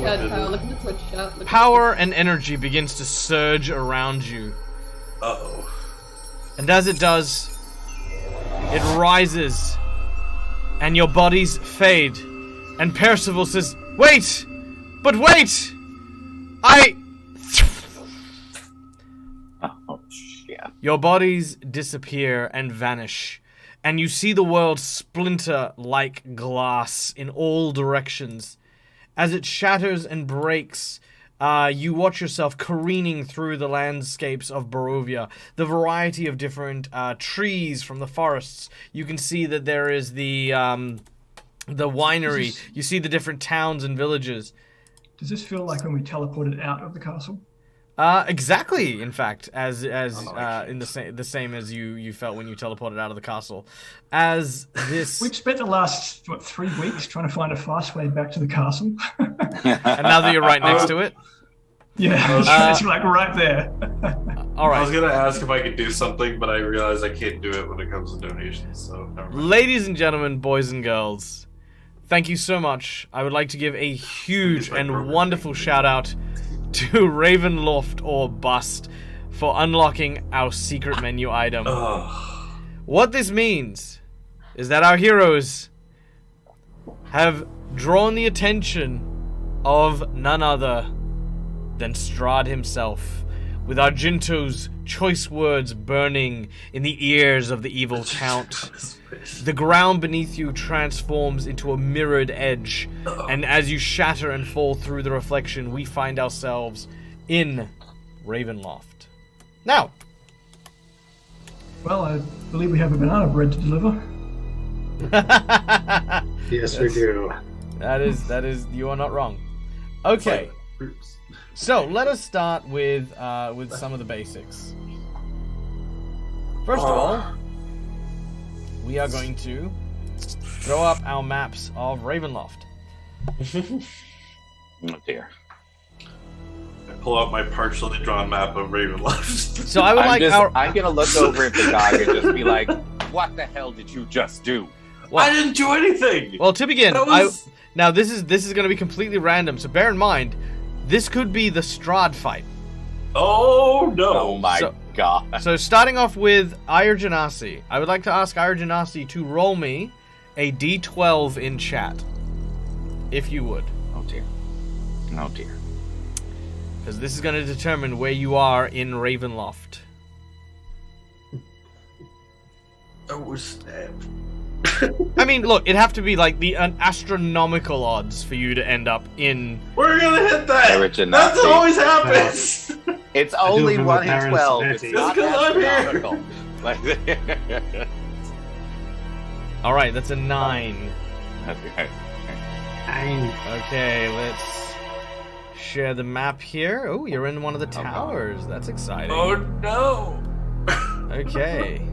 at the Twitch chat. power and energy begins to surge around you. Uh-oh. And as it does, it rises, and your bodies fade. And Percival says, "Wait! But wait! Oh, shit. Your bodies disappear and vanish, and you see the world splinter like glass in all directions. As it shatters and breaks, you watch yourself careening through the landscapes of Barovia, the variety of different trees from the forests. You can see that there is the winery. You see the different towns and villages. Does this feel like when we teleported out of the castle? Exactly. In fact, as Oh, in the same as you felt when you teleported out of the castle, as this. We've spent the last 3 weeks trying to find a fast way back to the castle. And now that you're right next to it. Yeah, it's like right there. All I was right. gonna ask if I could do something, but I realized I can't do it when it comes to donations. So never mind. Ladies and gentlemen, boys and girls, thank you so much. I would like to give a huge and wonderful shout out to Ravenloft or Bust for unlocking our secret menu item. Ugh. What this means is that our heroes have drawn the attention of none other than Strahd himself. with Argento's choice words burning in the ears of the evil count. The ground beneath you transforms into a mirrored edge, and as you shatter and fall through the reflection, we find ourselves in Ravenloft. Now, Well, I believe we have a banana bread to deliver. Yes, we do. that is, you are not wrong. Okay, so let us start with some of the basics. First of all, we are going to throw up our maps of Ravenloft. Oh dear. I pull out my partially drawn map of Ravenloft. So I would I'm gonna look over at the dog and just be like, "What the hell did you just do?" I didn't do anything. Well, to begin, That was- now this is going to be completely random. So bear in mind, this could be the Strahd fight. Oh no! Oh my god. So starting off with Ire Genasi, I would like to ask Ire Genasi to roll me a d12 in chat, if you would, Oh dear. Oh dear. because this is going to determine where you are in Ravenloft. I was stabbed. I mean, look, it'd have to be like an astronomical odds for you to end up in. We're gonna hit that. Origin That's Nazi. what always happens. It's do only remember 1 in Baron 12. Samantha. It's Just not 'cause I'm here. astronomical. Like, All right, that's a 9. okay. Okay, let's share the map here. Oh, you're in one of the towers. That's exciting. Oh no! Okay.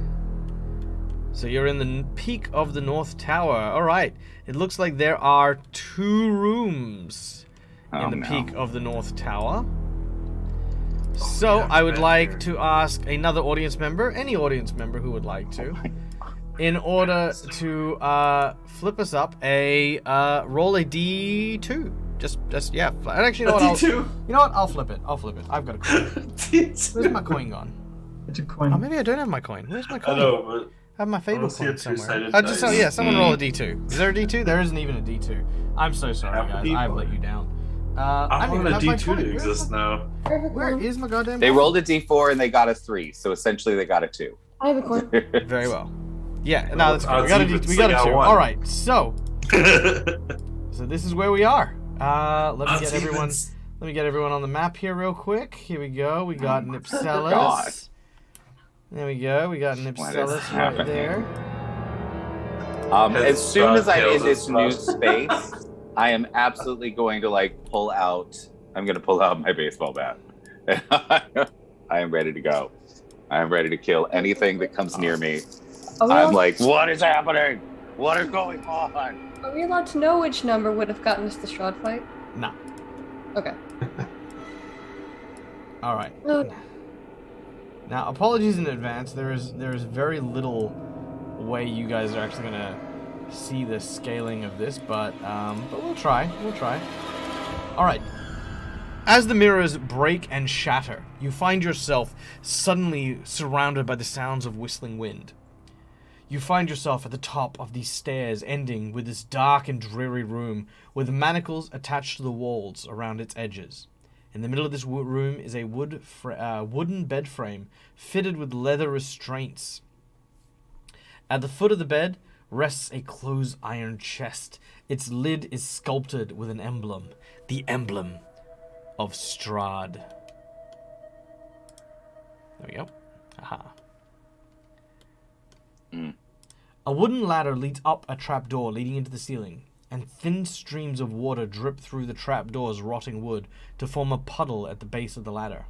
So you're in the peak of the North Tower. All right. It looks like there are 2 rooms in the peak of the North Tower. So yeah, I would been like there. to ask another audience member, any audience member who would like to, in order to flip us up a roll a D2. Just yeah. And actually, you know what? D2. You know what? I'll flip it. I've got a coin. Where's my coin gone? It's a Oh, coin. maybe I don't have my coin. Where's my I coin? know, but I have my I fable don't see coin a somewhere. two-sided I just dice. yeah, someone roll a D2. Is there a D2? There isn't even a D2. I'm so sorry, I have a guys. D1. I've let you down. I don't want even a have my D2 coin. to Where's exist my- now. I have a Where coin. is my goddamn They coin? rolled a d4 and they got a 3, so essentially they got a 2. I have a coin. Very well. Yeah, no, that's good. Odds We got a even, D. We so got you a got 2. one. All right, so this is where we are. Let me Odds get everyone. evens. Let me get everyone on the map here real quick. Here we go. We got God. Nipselis. There we go. We got What is Nipselis right happening? there. As soon as I'm in Tails this and new stuff. space, I am absolutely going to I'm going to pull out my baseball bat. I am ready to go. I am ready to kill anything that comes near me. Are we, I'm allowed, like, what is happening? What is going on? are we allowed to know which number would have gotten us the Strahd fight? Nah. Okay. All right. Okay. Now, apologies in advance. There is very little way you guys are actually gonna see the scaling of this, but we'll try. We'll try. All right. As the mirrors break and shatter, you find yourself suddenly surrounded by the sounds of whistling wind. You find yourself at the top of these stairs, ending with this dark and dreary room with manacles attached to the walls around its edges. In the middle of this room is a wooden bed frame fitted with leather restraints. At the foot of the bed rests a closed iron chest. Its lid is sculpted with an emblem, the emblem of Strahd. There we go. Aha. A wooden ladder leads up a trapdoor leading into the ceiling, and thin streams of water drip through the trapdoor's rotting wood to form a puddle at the base of the ladder.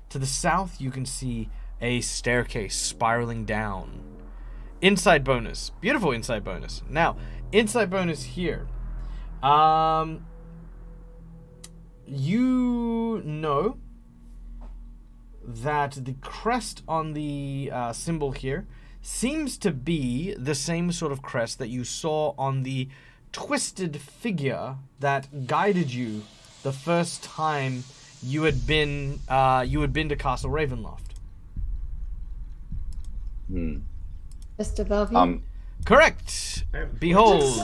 To the south, you can see a staircase spiraling down. Insight bonus. Beautiful insight bonus. Now, insight bonus here. You know that the crest on the symbol here seems to be the same sort of crest that you saw on the twisted figure that guided you the first time you had been to Castle Ravenloft. Just above you? Correct. Behold,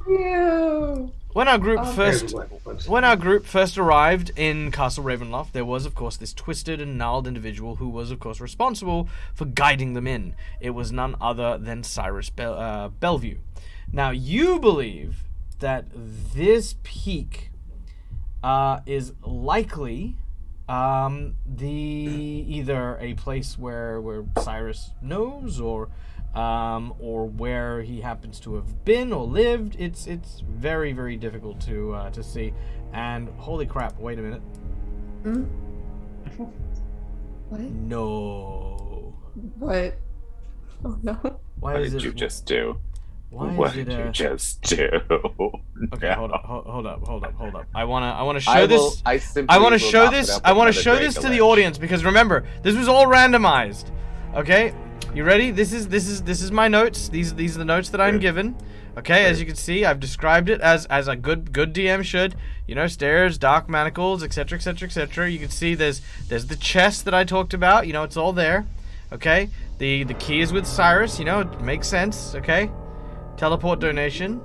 Ew. when our group Oh. first arrived in Castle Ravenloft, there was, of course, this twisted and gnarled individual who was, of course, responsible for guiding them in. It was none other than Cyrus Bellevue. Now, you believe that this peak is likely either a place where Cyrus knows, or where he happens to have been or lived. It's very, very difficult to see. And holy crap! Wait a minute. Hmm? What? No. What? Oh no. Why What is did it? you just do? Why What is it? did you just do? Okay, hold up. I wanna show I this. simply I want will to show not this. put up I want with to show another this to the Draco audience because remember, this was all randomized. Okay, you ready? This is my notes. These are the notes that I'm given. Okay, as you can see, I've described it as a good DM should. You know, stairs, dark manacles, etc., etc., etc. You can see there's the chest that I talked about. You know, it's all there. Okay, the key is with Cyrus. You know, it makes sense. Okay, teleport donation.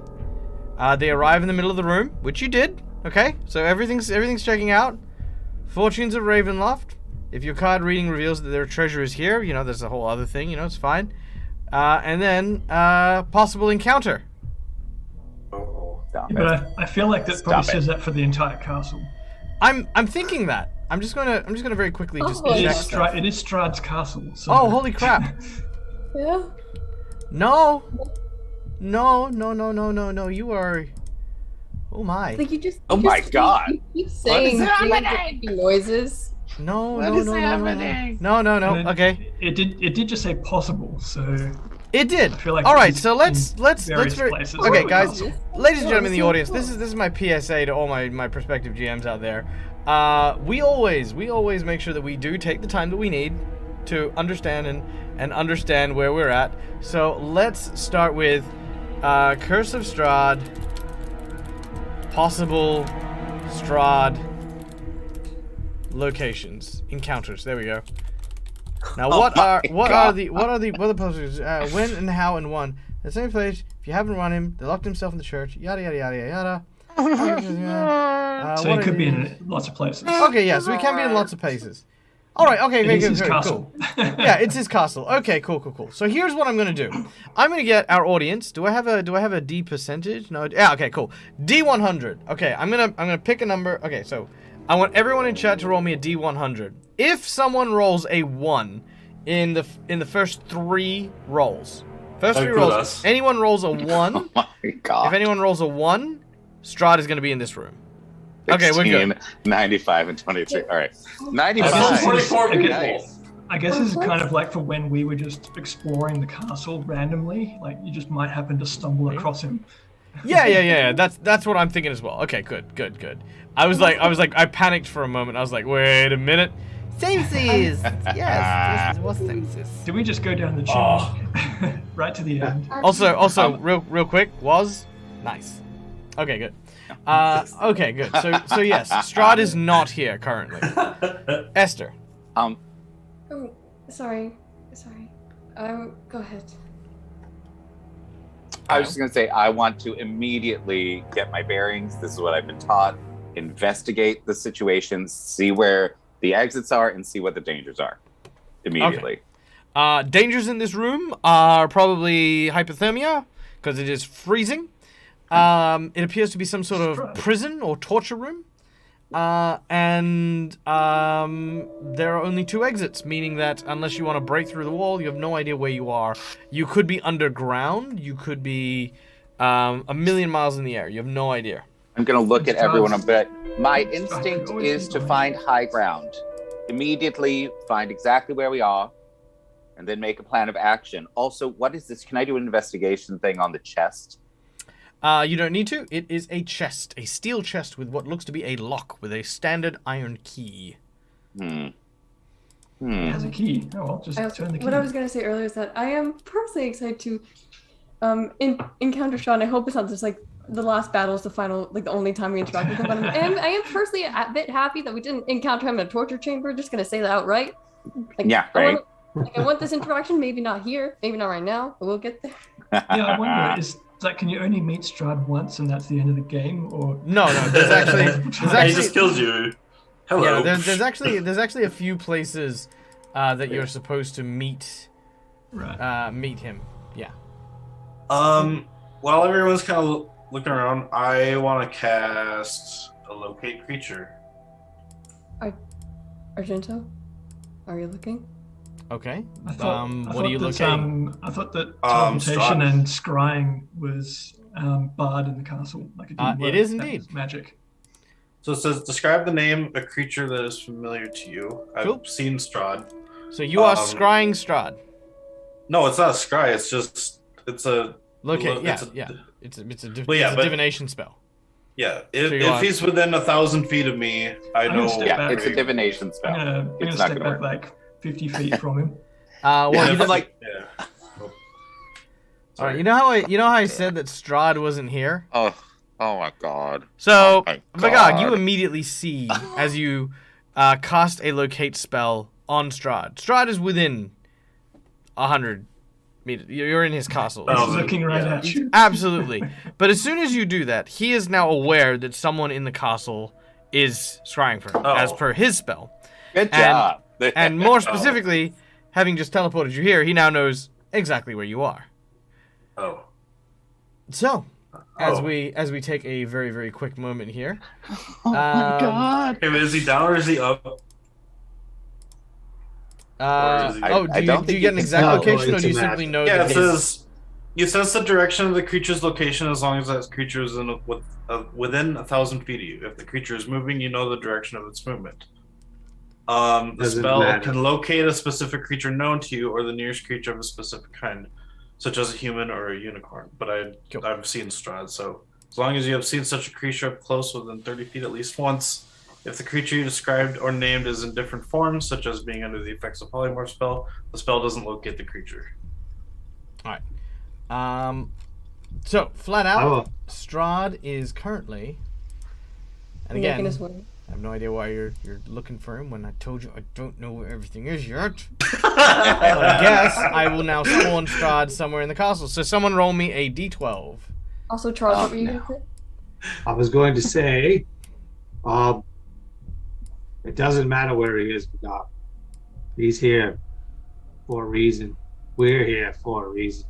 They arrive in the middle of the room, which you did. Okay, so everything's checking out. Fortunes of Ravenloft. If your card reading reveals that their treasure is here, you know, there's a whole other thing. You know, it's fine. And then possible encounter. Stop Yeah, it. but I feel like that probably Stop it. says that for the entire castle. I'm thinking that. I'm just gonna very quickly just Oh, It check is, stuff. it is Strahd's castle. So. Oh, holy crap! Yeah. No. You are. Oh my. Like you just. Oh you my just God. You keep saying happening? noises. No. What is happening? No. And Okay. It did just say possible, so It did. I feel like All it right. was So let's in let's various very- places. Okay, Oh, guys. yeah. Ladies and gentlemen in the Oh, audience, cool. this is my PSA to all my prospective GMs out there. We always make sure that we do take the time that we need to understand and understand where we're at. So let's start with Curse of Strahd, possible Strahd locations, encounters. There we go. Now Oh what my are God. the possibilities? When and how and when. The same place. If you haven't run him, they locked himself in the church. Yada yada yada yada. So it could be in lots of places. Okay, yeah, so we can be in lots of places. All right, okay, It okay, is his good, castle. cool. Yeah, it's his castle. Okay, cool. So here's what I'm gonna do. I'm gonna get our audience. Do I have a D percentage? No. Yeah. Okay, cool. D100. Okay, I'm gonna pick a number. Okay, so I want everyone in chat to roll me a D100. If someone rolls a 1 in the first 3 rolls, Include rolls, us. anyone rolls a 1. Oh my God. If anyone rolls a 1, Strahd is gonna be in this room. Okay, we're good. 16, 95 and 23. All right. I 95. found 24 Okay. people. Nice. I guess this is kind of like for when we were just exploring the castle randomly. Like you just might happen to stumble across him. Yeah. That's what I'm thinking as well. Okay, good. I was like, I panicked for a moment. I was like, wait a minute. Samesies. Yes. What's Samesies? Did we just go down the chimney right to the end? Also, real quick, was nice. Okay, good. Okay, good. So yes, Strahd is not here currently. Esther. Oh, sorry. Go ahead. I was just going to say, I want to immediately get my bearings. This is what I've been taught. Investigate the situations, see where the exits are, and see what the dangers are immediately. Dangers in this room are probably hypothermia because it is freezing. It appears to be some sort of prison or torture room. And there are only 2 exits, meaning that unless you want to break through the wall, you have no idea where you are. You could be underground. You could be a million miles in the air. You have no idea. I'm going to look at everyone, but my It's instinct always is to going. find high ground. Immediately find exactly where we are, and then make a plan of action. Also, what is this? Can I do an investigation thing on the chest? You don't need to. It is a chest, a steel chest with what looks to be a lock with a standard iron key. It has a key. Oh well, just turn the key. What I was gonna say earlier is that I am personally excited to encounter Sean. I hope it's not just like the last battle is the final, like the only time we interact with him. But I am personally a bit happy that we didn't encounter him in a torture chamber. Just gonna say that outright. Like, Yeah, right. I want this interaction. Maybe not here. Maybe not right now. But we'll get there. Yeah, I wonder, is like, can you only meet Strahd once and that's the end of the game, or No, there's He actually just kills you. Hello. yeah, there's actually a few places that you're supposed to meet right? meet him. Yeah. While everyone's kind of looking around, I want to cast a locate creature. Argento, are you looking? Okay. I thought, What are you locating? I thought that teleportation Strahd. and scrying was barred in the castle. Like it didn't work. It is That indeed. was magic. So it says, describe the name of a creature that is familiar to you. Cool. I've seen Strahd. So you are scrying Strahd. No, it's not a scry. It's just, it's a... Locate. Yeah, it's a- yeah. It's a Well, yeah, it's a but- divination spell. Yeah, So you if are- he's within 1,000 feet of me, I I'm gonna know... step Yeah, back. it's a divination spell. I'm gonna It's not step gonna back work. like 50 feet from him. Well, Yeah, you I'm know, like- Yeah. Oh. all right. You know how I said that Strahd wasn't here. Oh my god. So, Oh my Vagog, you God. immediately see as you cast a locate spell on Strahd. Strahd is within 100 meters. You're in his castle. Oh, He's looking right yeah. at you. Absolutely. But as soon as you do that, he is now aware that someone in the castle is scrying for him, Oh. as per his spell. Good And- job. And more specifically, having just teleported you here, he now knows exactly where you are. Oh. So, as Oh. we take a very, very quick moment here. Oh my god. Hey, but is he down or is he up? Uh, is he- oh, I do don't you think get an you exact can- location, No, or do you it's a simply match. know Yeah, that it his... says you sense the direction of the creature's location as long as that creature is within 1,000 feet of you. If the creature is moving, you know the direction of its movement. The Doesn't spell matter. can locate a specific creature known to you or the nearest creature of a specific kind, such as a human or a unicorn. But Cool. I've seen Strahd, so as long as you have seen such a creature up close within 30 feet at least once, if the creature you described or named is in different forms, such as being under the effects of polymorph spell, the spell doesn't locate the creature. So, flat out, Oh, Strahd is currently... And Making again, his way. I have no idea why you're looking for him when I told you I don't know where everything is yet. But I guess I will now spawn Strahd somewhere in the castle. So someone roll me a d12. Also, Charles, Oh, what were you no. gonna say? I was going to say, it doesn't matter where he is, Doc. He's here for a reason. We're here for a reason.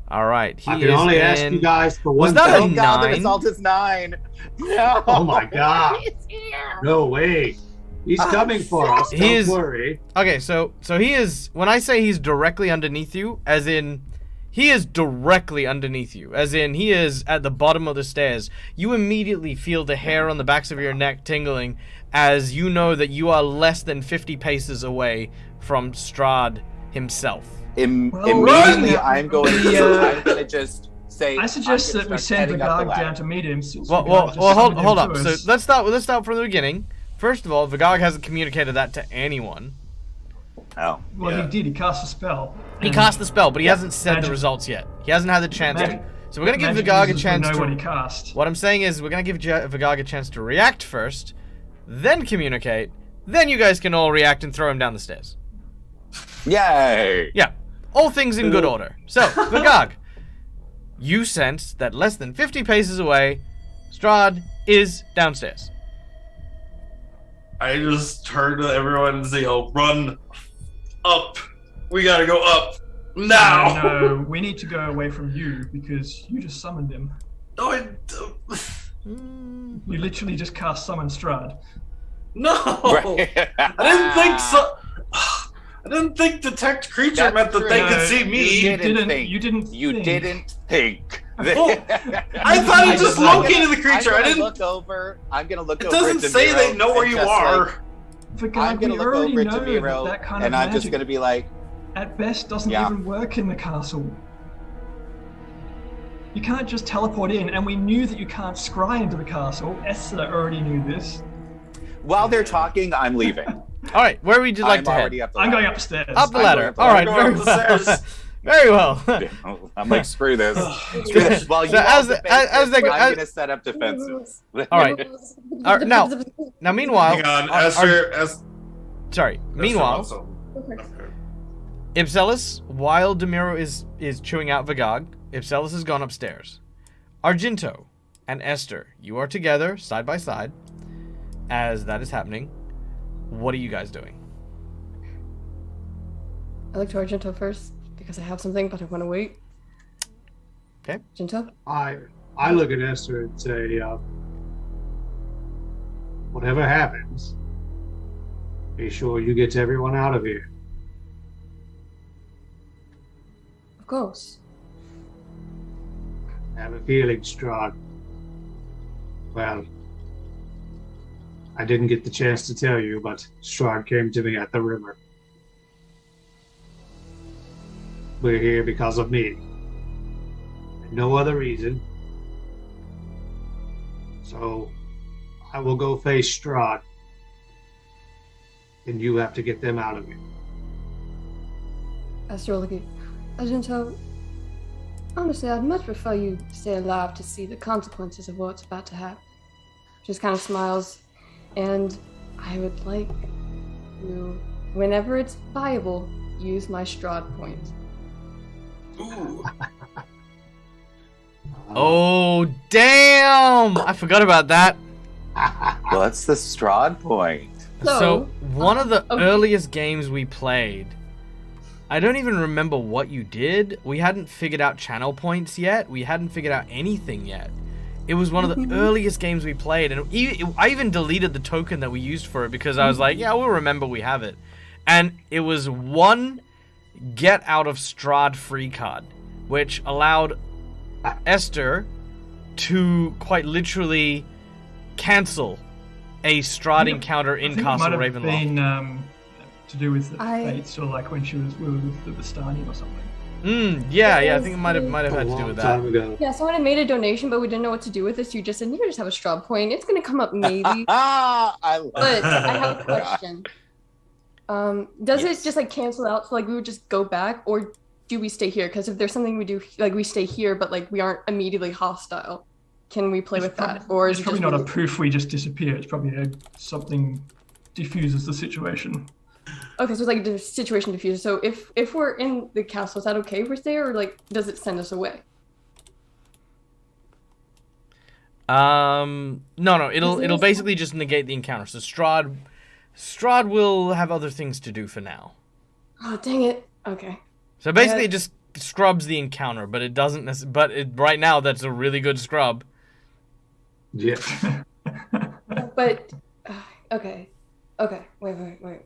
All right. I He can is only ask in- you guys for Was one that a Oh thing. god, the 9? result is 9. No. Oh my god. He's here. No way. He's coming for us. He Don't is- worry. Okay, so he is, when I say he's directly underneath you, as in he is directly underneath you, as in he is at the bottom of the stairs, you immediately feel the hair on the backs of your neck tingling as you know that you are less than 50 paces away from Strahd himself. Immediately, Well, I'm going to just say. I suggest I'm that gonna we start send heading up the Vagog ladder. down to meet him. Since Well, Vagog just hold summoned him up. to So us. let's start from the beginning. First of all, Vagog hasn't communicated that to anyone. Oh. Well, Yeah. he did. He cast a spell. He And cast the spell, but he hasn't said the Magic- results yet. He hasn't had the chance to. Magic- So we're gonna give magic Vagog a users will chance know to. what he cast. What I'm saying is, we're gonna give Vagog a chance to react first, then communicate, then you guys can all react and throw him down the stairs. Yay! Yeah, all things in good order. So, Vagog, you sense that less than 50 paces away, Strahd is downstairs. I just turn to everyone and say, "Oh, run up! We gotta go up now!" No, we need to go away from you because you just summoned him. No, You literally just cast summon Strahd. no. Right. I didn't think so. I didn't think detect creature That's meant that true. they No, could see You me. didn't think. You didn't. You think. didn't think. Oh, I thought it just located the creature. I I'm gonna didn't. look over. I'm gonna look It over. doesn't at say Demiro they know where and you just, are. like, Vagog, I'm gonna we look already over at know Demiro, that kind and of I'm magic just gonna be like, at best doesn't Yeah. even work in the castle. You can't just teleport in, and we knew that you can't scry into the castle. Esther already knew this. while they're talking, I'm leaving. All right, where would you like I'm to head? already up the I'm going ladder. upstairs. Up the I'm ladder. going All right, I'm very going up the well. stairs. Very well. I'm like, screw this. Screw this. While you So all as the- defend as this, they go- I'm as- gonna set up defenses. All right. Now, meanwhile, Hang on, our- Esther. sorry. Meanwhile, Also. Okay. Okay. Ipselis, while Demiro is chewing out Vagog, Ipselis has gone upstairs. Argento and Esther, you are together, side by side, as that is happening. What are you guys doing? I look to Argento first because I have something, but I want to wait. Okay. Argento? I look at Esther and say, whatever happens, be sure you get everyone out of here. Of course. I have a feeling, Strahd. Well, I didn't get the chance to tell you, but Strahd came to me at the river. We're here because of me. And no other reason. So, I will go face Strahd. And you have to get them out of here. Esther will look at Argento. Honestly, I'd much prefer you stay alive to see the consequences of what's about to happen. Just kind of smiles, and I would like to, whenever it's viable, use my Strahd point. Ooh. Oh, damn! I forgot about that. Well, that's the Strahd point. So one of the okay. earliest games we played, I don't even remember what you did. We hadn't figured out channel points yet. We hadn't figured out anything yet. It was one of the earliest games we played, and I even deleted the token that we used for it because I was like, yeah, we'll remember we have it. And it was one get out of Strahd free card, which allowed Esther to quite literally cancel a Strahd encounter in Castle It might have Ravenloft. been to do with the fates, or like when we were with the Vistani or something. Yeah, I think it might have had to do with that. Time ago. Yeah, someone had made a donation, but we didn't know what to do with it, so you just said, you can just have a Strahd point. It's going to come up maybe. I love But I have a question. Does it just like cancel out, so like we would just go back, or do we stay here? Because if there's something we do, like we stay here, but like we aren't immediately hostile, can we play with that? Or is It's it probably just not a poof, we just disappear. It's probably something diffuses the situation. Okay, so it's like the situation diffuser. So if we're in the castle, is that okay if we're there, or like does it send us away? No, it'll basically just negate the encounter. So Strahd will have other things to do for now. Oh dang it! Okay. So basically, it just scrubs the encounter, but it doesn't. Right now, that's a really good scrub. Yeah. But okay, wait.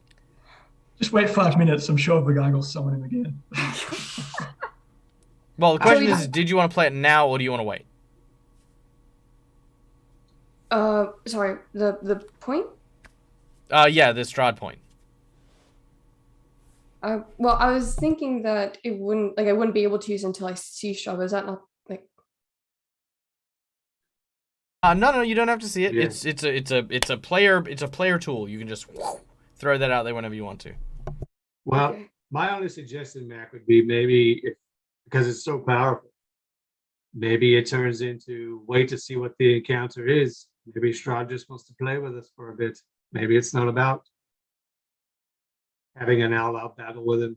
Just wait 5 minutes. I'm sure Vagog will summon him again. Well, the question is, did you want to play it now, or do you want to wait? Sorry, the point? Yeah, the Strahd point. Well, I was thinking that I wouldn't be able to use it until I see Strahd. Is that not like? No, you don't have to see it. Yeah. It's a player tool. You can just throw that out there whenever you want to. Well, Okay. my only suggestion, Mac, would be maybe because it's so powerful, maybe it turns into wait to see what the encounter is. Maybe Strahd just wants to play with us for a bit. Maybe it's not about having an all-out battle with him.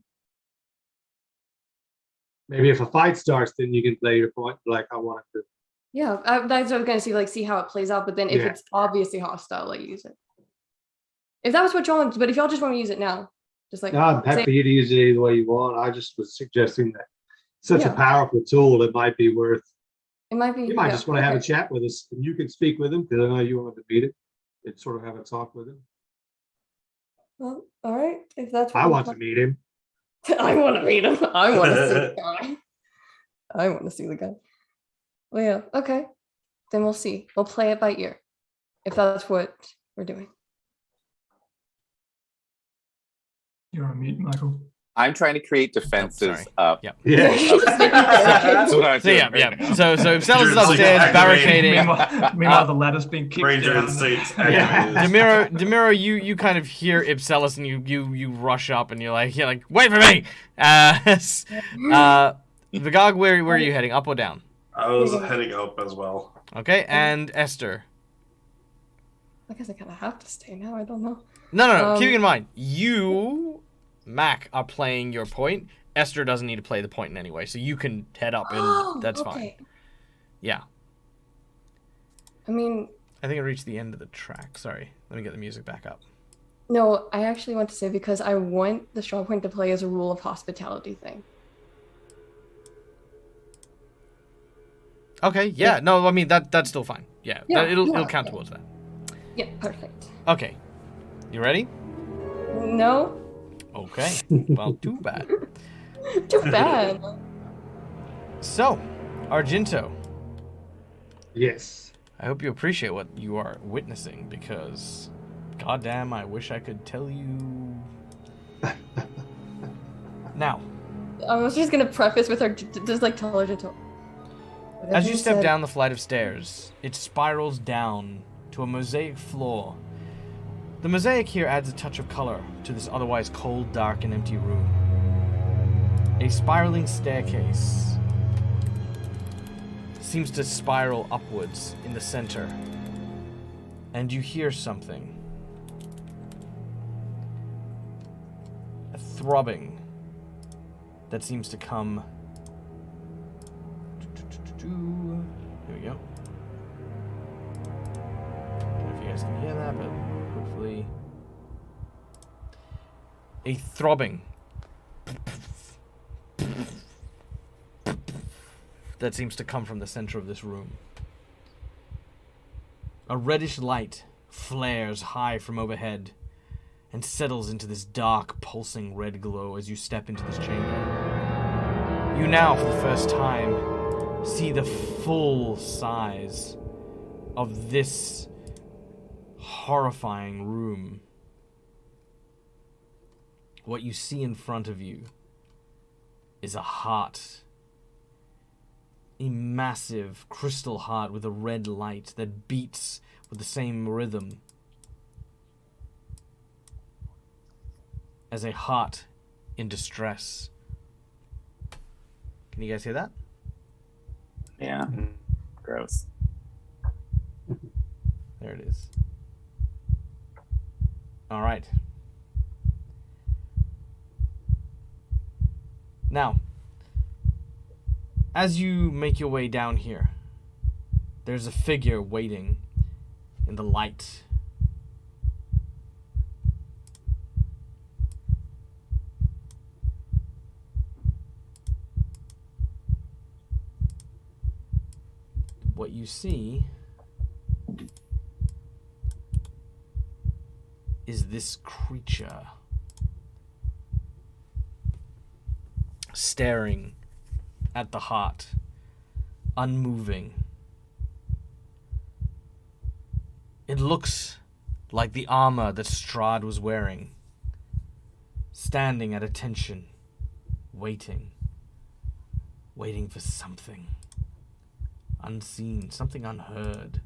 Maybe if a fight starts, then you can play your point like I wanted to. Yeah, that's what I was gonna see how it plays out. But then if Yeah. it's obviously hostile, like use it. If that was what y'all want, but if y'all just want to use it now, just like No, I'm happy for you to use it any way you want. I just was suggesting that such Yeah. a powerful tool, it might be worth. it might be. You might yeah, just want to have a okay. chat with us, and you can speak with him because I know you wanted to meet him and sort of have a talk with him. Well, all right. If that's what I you want to meet him. I want to meet him. I want to see the guy. I want to see the guy. Well, yeah. Okay. Then we'll see. We'll play it by ear. If that's what we're doing. You're on mute, Michael. I'm trying to create defenses sorry. up. Yep. Yeah. That's what I'm So yeah, doing. yeah. So if Celis is You're just, like, upstairs activating. barricading. Meanwhile, the ladder's being kicked Ranger down. instincts. Yeah. activated. Demiro, you kind of hear Ipselis and you rush up and you're like wait for me. Vagog, where are you heading? Up or down? I was heading up as well. Okay, and Esther. I guess I kind of have to stay now. I don't know. No. Um, Keeping in mind, you Mac are playing your point, Esther doesn't need to play the point in any way, so you can head up and that's fine. Yeah. I mean, I think I reached the end of the track. Sorry. Let me get the music back up. no, I actually want to say because I want the strong point to play as a rule of hospitality thing. Okay, yeah. No, I mean that's still fine. Yeah, it'll count towards that. Yeah, perfect. Okay. You ready? No. Okay. Well, too bad. Too bad. So, Argento, Yes. I hope you appreciate what you are witnessing because, goddamn, I wish I could tell you. Now, I was just gonna preface with her, just like tell Argento. as you step down the flight of stairs, it spirals down to a mosaic floor. The mosaic here adds a touch of color to this otherwise cold, dark, and empty room. A spiraling staircase seems to spiral upwards in the center, and you hear something. A throbbing that seems to come. Here we go. I don't know if you guys can hear that, but hopefully. A throbbing that seems to come from the center of this room. A reddish light flares high from overhead and settles into this dark, pulsing red glow as you step into this chamber. You now, for the first time, see the full size of this horrifying room. What you see in front of you is a heart. A massive crystal heart with a red light that beats with the same rhythm as a heart in distress. Can you guys hear that? Yeah. Gross. There it is. All right. Now, as you make your way down here, there's a figure waiting in the light. What you see is this creature staring at the heart, unmoving. It looks like the armor that Strahd was wearing, standing at attention, waiting for something unseen, something unheard.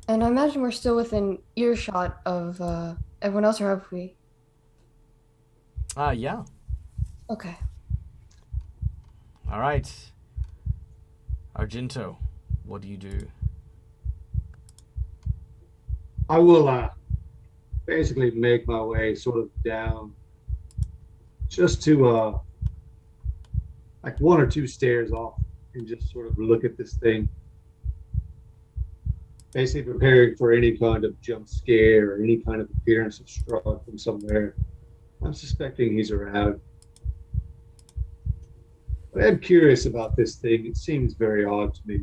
And I imagine we're still within earshot of everyone else, or have we? Yeah. Okay. All right. Argento, what do you do? I will basically make my way sort of down just to like one or two stairs off and just sort of look at this thing. Basically preparing for any kind of jump scare or any kind of appearance of Strahd from somewhere. I'm suspecting he's around. But I'm curious about this thing. It seems very odd to me.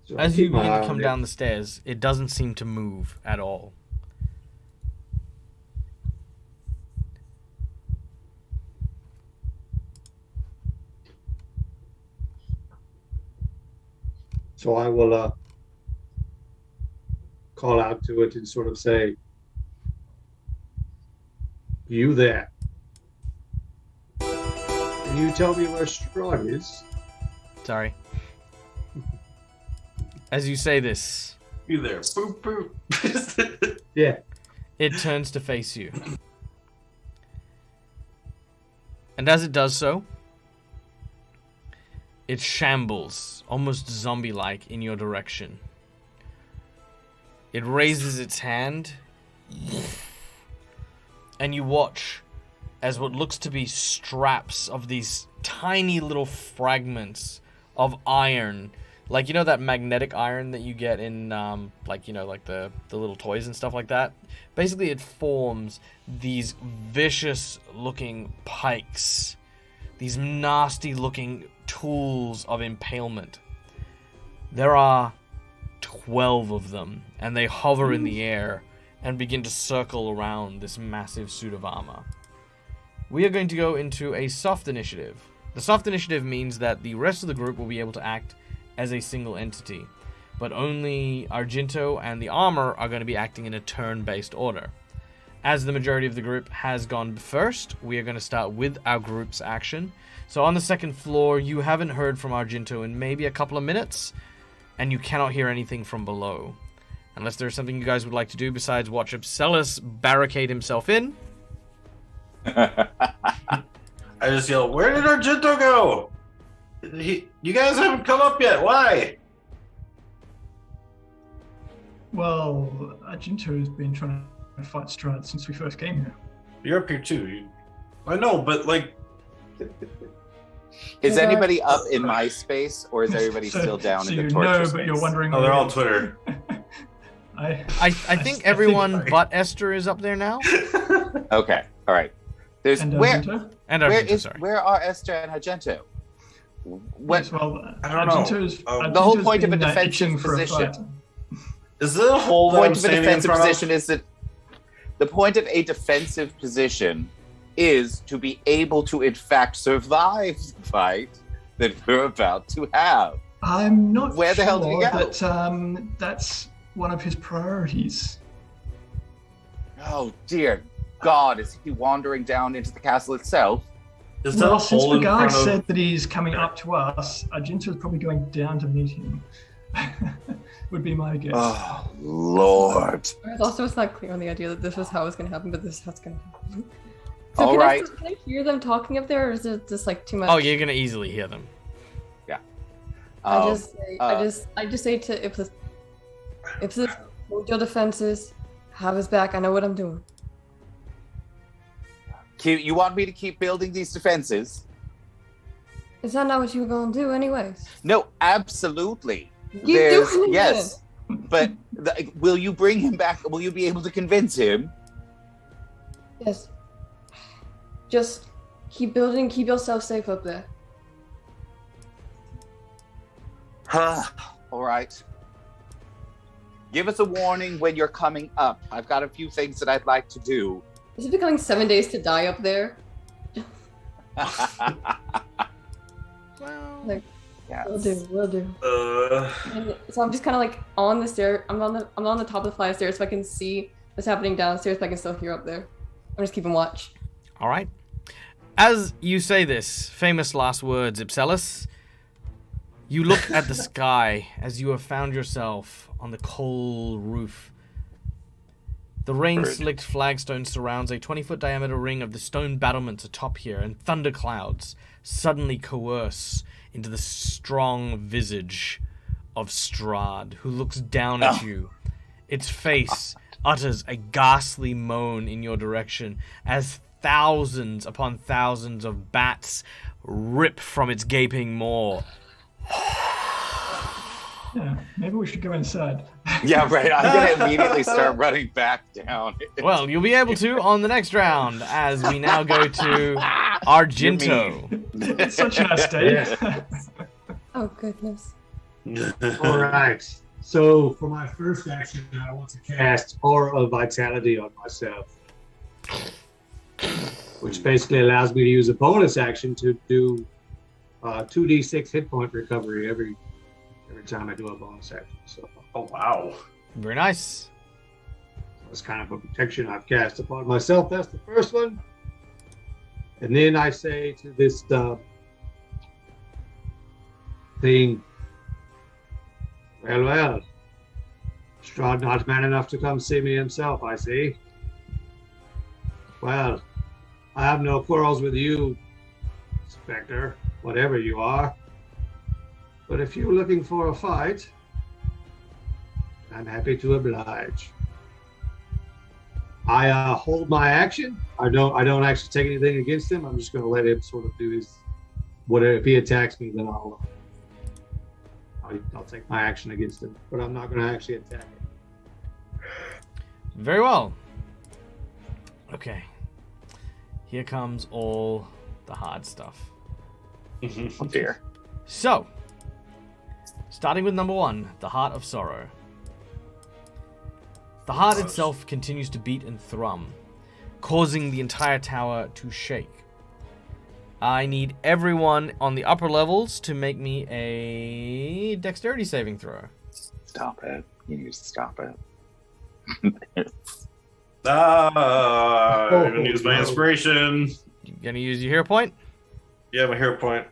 So As you begin to come down the stairs, it doesn't seem to move at all. So I will call out to it and sort of say, "You there? Can you tell me where Strahd is?" Sorry. As you say this, You there. Boop, boop. Yeah. it turns to face you. And as it does so, it shambles, almost zombie-like, in your direction. It raises its hand, and you watch as what looks to be straps of these tiny little fragments of iron, like, you know, that magnetic iron that you get in, like, you know, like the little toys and stuff like that. Basically, it forms these vicious-looking pikes, these nasty-looking tools of impalement. There are 12 of them, and they hover in the air and begin to circle around this massive suit of armor. We are going to go into a soft initiative. The soft initiative means that the rest of the group will be able to act as a single entity, but only Argento and the armor are going to be acting in a turn-based order. As the majority of the group has gone first, we are going to start with our group's action. So on the second floor, you haven't heard from Argento in maybe a couple of minutes, and you cannot hear anything from below. Unless there's something you guys would like to do besides watch Ipselis barricade himself in. I just yell, "Where did Argento go? You guys haven't come up yet. Why?" Well, Argento has been trying to fight Strahd since we first came here. You're up here too. I know, but like, Is anybody up in my space, or is everybody still down in the torture space? But you're wondering. oh, they're all on Twitter. I think everyone but Esther is up there now. Okay, all right. There's And where Argento? And where Argento, is sorry. where are Esther and Argento? What Yes, well, I don't know. The whole Argento's point of a been, defensive itching for a position. fight. Is the hole that point I'm of a standing in defensive front position is that the point of a defensive position is to be able to in fact survive the fight that we're about to have. I'm not Where the sure hell do you go? that that's one of his priorities. Oh dear God, is he wandering down into the castle itself? Is that a Well, since hole in Regard front said of? that he's coming up to us, Argento's probably going down to meet him. Would be my guess. Oh Lord! Also, it's not clear on the idea that this was how it was going to happen, but this is how it's going to happen. So All can right. can I hear them talking up there, or is it just like too much? Oh, you're gonna easily hear them. Um, I just say to Ipsis, hold your defenses, have his back. I know what I'm doing. you want me to keep building these defenses? Is that not what you were going to do, anyways? No, absolutely. Keep doing it. Yes, but will you bring him back? Will you be able to convince him? Yes. Just keep building. Keep yourself safe up there. All right. Give us a warning when you're coming up. I've got a few things that I'd like to do. Is it becoming 7 days to die up there? Well, Like, Yes. Will do. And so I'm just kind of like on the stair. I'm on the top of the flight of stairs, so I can see what's happening downstairs, but I can still hear up there. I'm just keeping watch. all right. As you say this, famous last words, Ipselis, you look at the sky as you have found yourself on the cold roof. The rain-slicked flagstone surrounds a 20-foot diameter ring of the stone battlements atop here, and thunderclouds suddenly coerce into the strong visage of Strahd, who looks down at you. Its face utters a ghastly moan in your direction as thousands upon thousands of bats rip from its gaping maw. Yeah, maybe we should go inside. Yeah, right. I'm gonna immediately start running back down. Well, you'll be able to on the next round, as we now go to Argento. It's such a nice day. Oh goodness. All right. So for my first action, I want to cast Aura of Vitality on myself, which basically allows me to use a bonus action to do 2d6 hit point recovery every time I do a bonus action. So Oh wow. Very nice. it's kind of a protection I've cast upon myself. That's the first one. And then I say to this thing, well, Strahd not man enough to come see me himself, I see. Well, I have no quarrels with you, Spectre, whatever you are. But if you're looking for a fight, I'm happy to oblige. I hold my action. I don't actually take anything against him. I'm just going to let him sort of do his whatever. If he attacks me, then I'll take my action against him. But I'm not going to actually attack him. Very well. Okay. Here comes all the hard stuff. Oh dear. So, starting with number 1, the Heart of Sorrow. The heart itself continues to beat and thrum, causing the entire tower to shake. I need everyone on the upper levels to make me a dexterity saving throw. Stop it. You need to stop it. I'm gonna use my inspiration. You gonna use your hero point? Yeah, my hero point.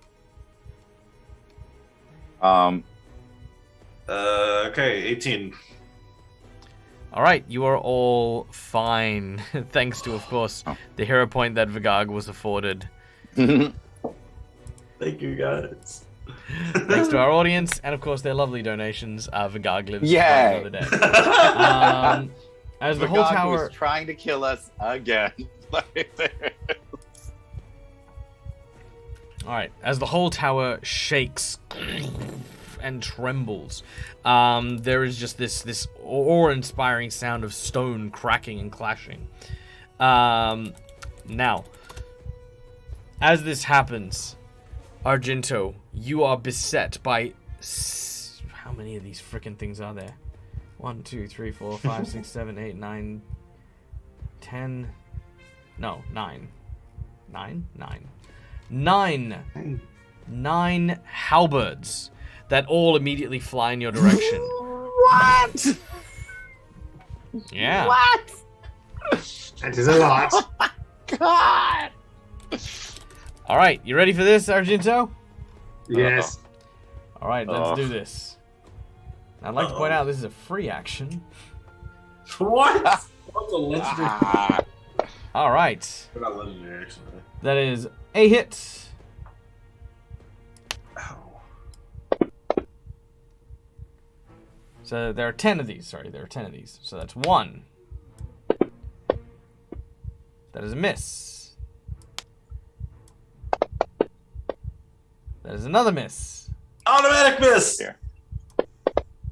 Okay, 18. All right, you are all fine, thanks to, of course, the hero point that Vigag was afforded. Thank you, guys. Thanks to our audience, and of course their lovely donations. Vigag lives Yay. another day. As the whole Magog tower was trying to kill us again. All right, as the whole tower shakes and trembles, there is just this awe-inspiring sound of stone cracking and clashing. Now, as this happens, Argento, you are beset by how many of these freaking things are there? 1, 2, 3, 4, 5, 6, 7, 8, 9, 10. No, 9. 9 halberds that all immediately fly in your direction. What? Yeah. What? That is a lot. God. All right, you ready for this, Argento? Yes. All right, let's do this. I'd like to point out this is a free action. What? What's a legendary? All right. They're not legendary, actually. That is a hit. Ow. So there are 10 of these. Sorry, there are 10 of these. So that's 1. That is a miss. That is another miss. Automatic miss! Yeah.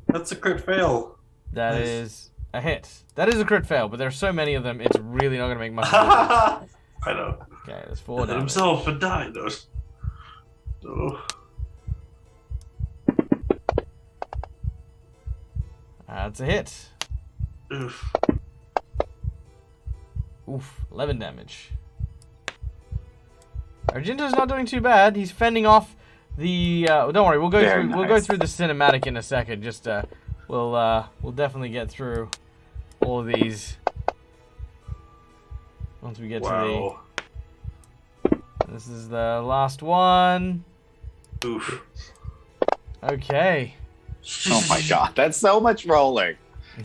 That's a crit fail. That Nice. is a hit. That is a crit fail, but there are so many of them, it's really not going to make much difference. I know. Okay, that's 4 Hit damage. himself and died, though. So, That's a hit. oof. Oof, 11 damage. Argento's not doing too bad. He's fending off the. Don't worry, we'll go Very through. We'll go nice. through the cinematic in a second. Just we'll definitely get through all of these once we get Wow. to the. This is the last one. Oof. Okay. Oh my god, that's so much rolling.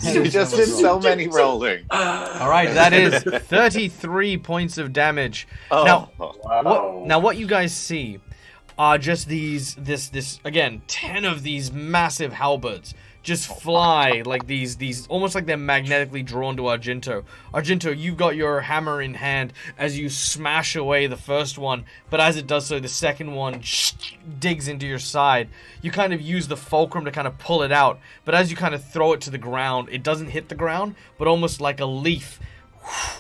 You just did so many rolling. All right, that is 33 points of damage. Oh. Now, what you guys see are just this again, 10 of these massive halberds just fly like these almost like they're magnetically drawn to Argento. Argento, you've got your hammer in hand as you smash away the first one, but as it does so, the second one digs into your side. You kind of use the fulcrum to kind of pull it out, but as you kind of throw it to the ground, it doesn't hit the ground, but almost like a leaf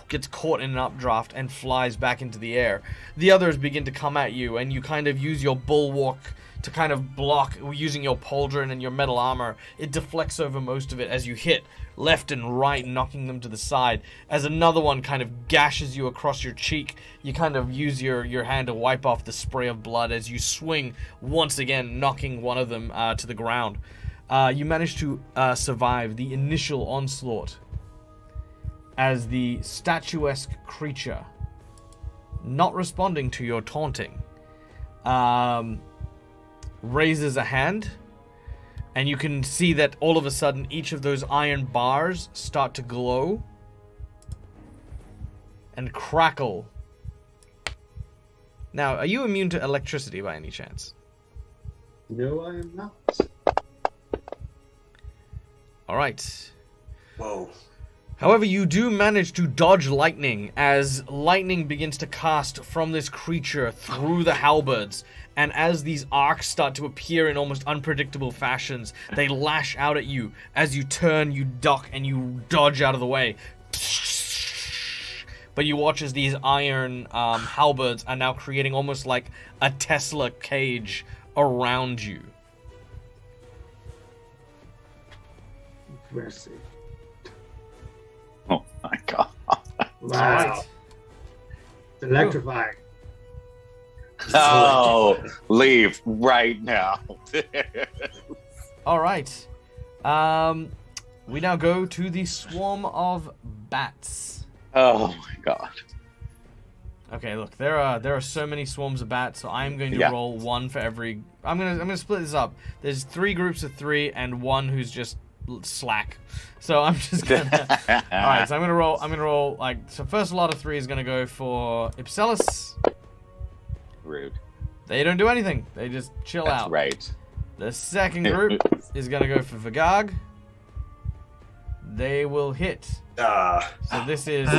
gets caught in an updraft and flies back into the air. The others begin to come at you, and you kind of use your bulwark to kind of block using your pauldron and your metal armor. It deflects over most of it as you hit left and right, knocking them to the side. As another one kind of gashes you across your cheek, you kind of use your hand to wipe off the spray of blood as you swing once again, knocking one of them to the ground. You manage to survive the initial onslaught as the statuesque creature, not responding to your taunting, raises a hand, and you can see that all of a sudden each of those iron bars start to glow and crackle Now, are you immune to electricity by any chance? No, I am not. All right. Whoa. However, you do manage to dodge lightning as lightning begins to cast from this creature through the halberds. And as these arcs start to appear in almost unpredictable fashions, they lash out at you. As you turn, you duck, and you dodge out of the way. But you watch as these iron halberds are now creating almost like a Tesla cage around you. Mercy. Oh my god. Wow. It's electrifying. Oh, leave right now. All right. We now go to the swarm of bats. Oh my god. Okay, look, there are so many swarms of bats, so I'm going to roll one for every. I'm gonna split this up. There's 3 groups of 3 and one who's just slack. So I'm just gonna. All right, so I'm gonna roll like so. First lot of 3 is gonna go for Ipselis. Rude. They don't do anything. They just chill That's out. right. The second group is gonna go for Vagag. They will hit. So this is.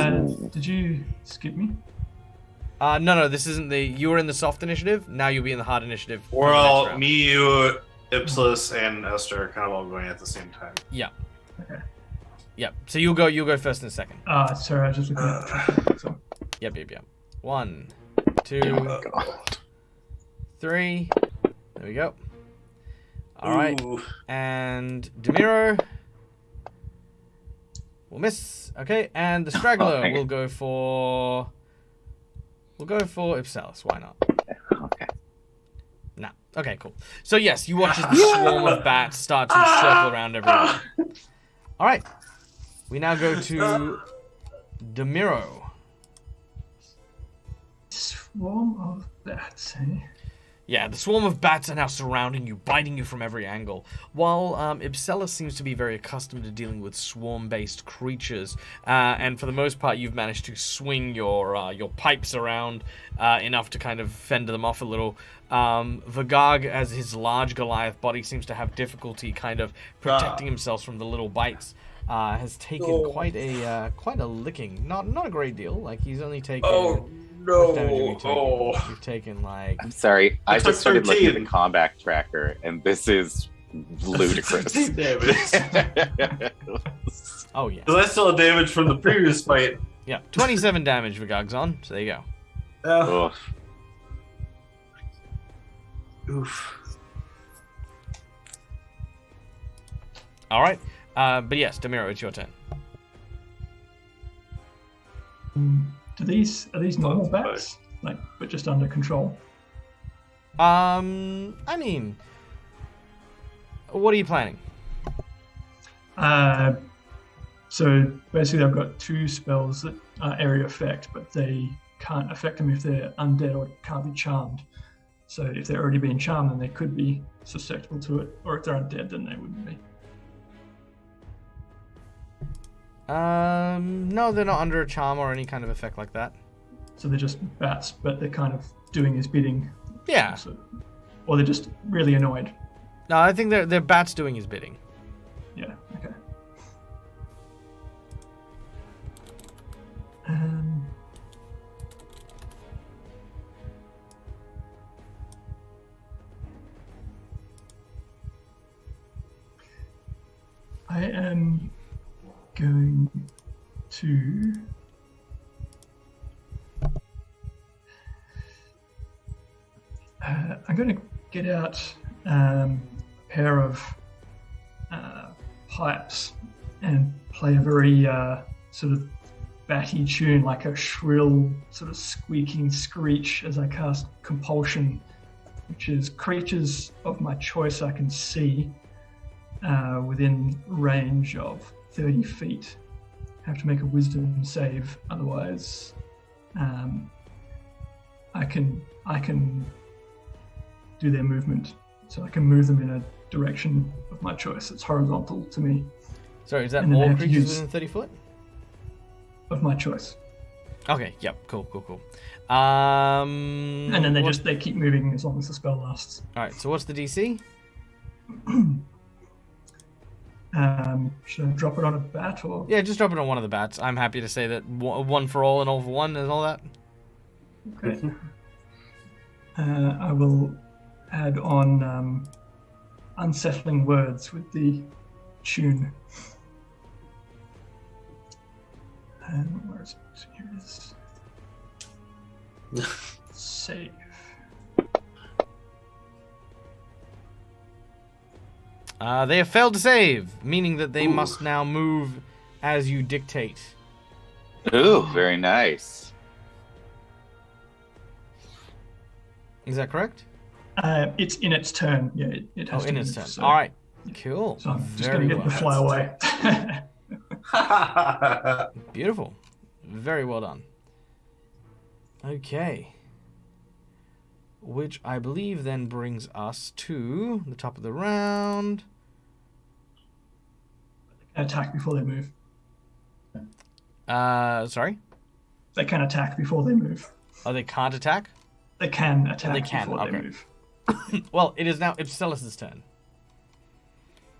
Did you skip me? No, this isn't the. You were in the soft initiative. Now you'll be in the hard initiative. We're all me, you, Ipsilis, and Esther, kind of all going at the same time. Yeah. Okay. Yep. So you'll go first and second. Sorry, I was just looking at the tracker. So. Yep. 1, 2, Oh god. 3. There we go. All right. Ooh. And Demiro will miss. Okay, and the straggler will go for. We'll go for Ipsalis. Why not? Okay. No. Okay, cool. So yes, you watch as the swarm of bats start to circle around everyone. All right. We now go to Demiro. Swarm of bats, eh? Yeah, the swarm of bats are now surrounding you, biting you from every angle. While Ipselis seems to be very accustomed to dealing with swarm-based creatures, and for the most part, you've managed to swing your pipes around enough to kind of fend them off a little. Vagag, as his large Goliath body seems to have difficulty kind of protecting himself from the little bites, has taken quite a licking. Not a great deal. Like he's only taken. What damage have you taken? You've taken like. I'm sorry. I took just started looking at 13. the combat tracker, and this is ludicrous. 15 damage. Oh yeah. Because I still had damage from the previous fight. Yeah, 27 damage Vagag's on. So there you go. Ugh. Oof. All right. But yes, Demiro, it's your turn. Are these normal bats? Like, but just under control? I mean, what are you planning? So basically, I've got 2 spells that are area effect, but they can't affect them if they're undead or can't be charmed. So if they're already being charmed, then they could be susceptible to it, or if they're undead, then they wouldn't be. No, they're not under a charm or any kind of effect like that. So they're just bats, but they're kind of doing his bidding. Yeah. So, or they're just really annoyed. No, I think they're bats doing his bidding. Yeah, okay. I am going to I'm going to get out a pair of pipes and play a very sort of batty tune, like a shrill sort of squeaking screech as I cast Compulsion, which is creatures of my choice I can see within range of 30 feet. Have to make a wisdom save, otherwise I can do their movement. So I can move them in a direction of my choice. It's horizontal to me. Sorry, is that And then I all have to creatures use- within 30 foot? Of my choice. Okay. Yep. Cool. And then they keep moving as long as the spell lasts. All right. So what's the DC? Should I drop it on a bat or? Yeah, just drop it on one of the bats. I'm happy to say that one for all and all for one and all that. Okay. I will add on unsettling words with the tune. Where is it? Here it is. Save. They have failed to save, meaning that they must now move as you dictate. Ooh, very nice. Is that correct? It's in its turn. Yeah, it has to in move, its turn. so- All right. Cool. So I'm just Very going to get the fly away. Beautiful. Very well done. Okay. Which I believe then brings us to the top of the round. Attack before they move. Sorry? They can attack before they move. Oh, they can't attack? They can attack They can, before they okay. move. Well, it is now Ipsilis' turn.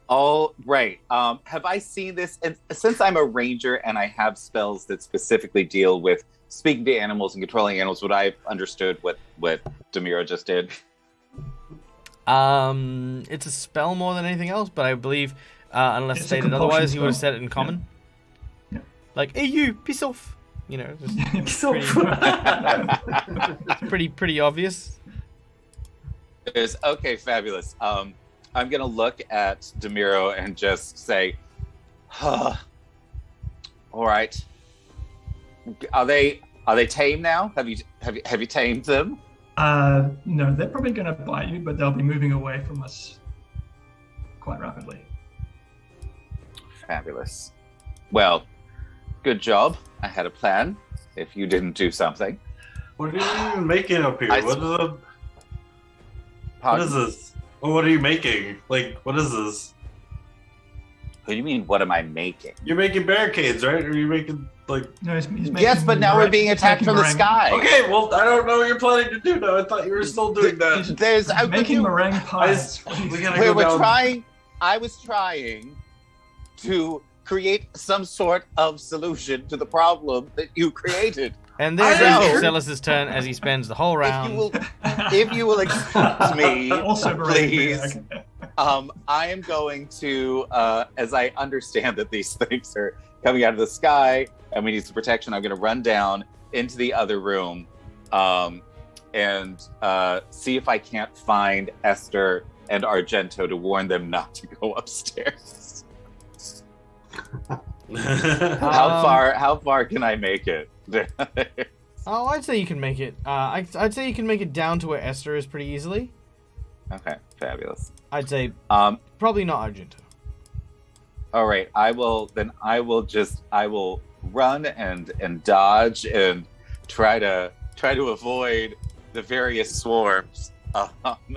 Oh, right. Have I seen this? And since I'm a ranger and I have spells that specifically deal with speaking to animals and controlling animals, would I have understood what Demiro just did? It's a spell more than anything else, but I believe, unless It's a stated compulsion otherwise, he would have spell. said it in common. Yeah. Like, hey, you, piss off. You know, just So- pretty obvious. Okay, fabulous. I'm gonna look at Demiro and just say, all right. Are they tame now? Have you tamed them? No, they're probably going to bite you, but they'll be moving away from us quite rapidly. Fabulous. Well, good job. I had a plan. If you didn't do something. What are you even making up here? What Pardon? is this? What are you making? Like, what is this? What do you mean? What am I making? You're making barricades, right? Or are you making, like... No, he's making Yes, but now we're being he's attacked making from the meringue. sky. Okay, well, I don't know what you're planning to do now. I thought you were still doing that. There's He's making meringue pies. We gotta we go were down. trying. I was trying to create some sort of solution to the problem that you created. And this I is know. Ipsilis' turn as he spends the whole round. If you will excuse me, Also meringue please. bag. I am going to, as I understand that these things are coming out of the sky and we need some protection, I'm going to run down into the other room and see if I can't find Esther and Argento to warn them not to go upstairs. How far can I make it? Oh, I'd say you can make it. I'd say you can make it down to where Esther is pretty easily. Okay, fabulous. I'd say Um, probably not Argento. all right, I will run and dodge and try to avoid the various swarms,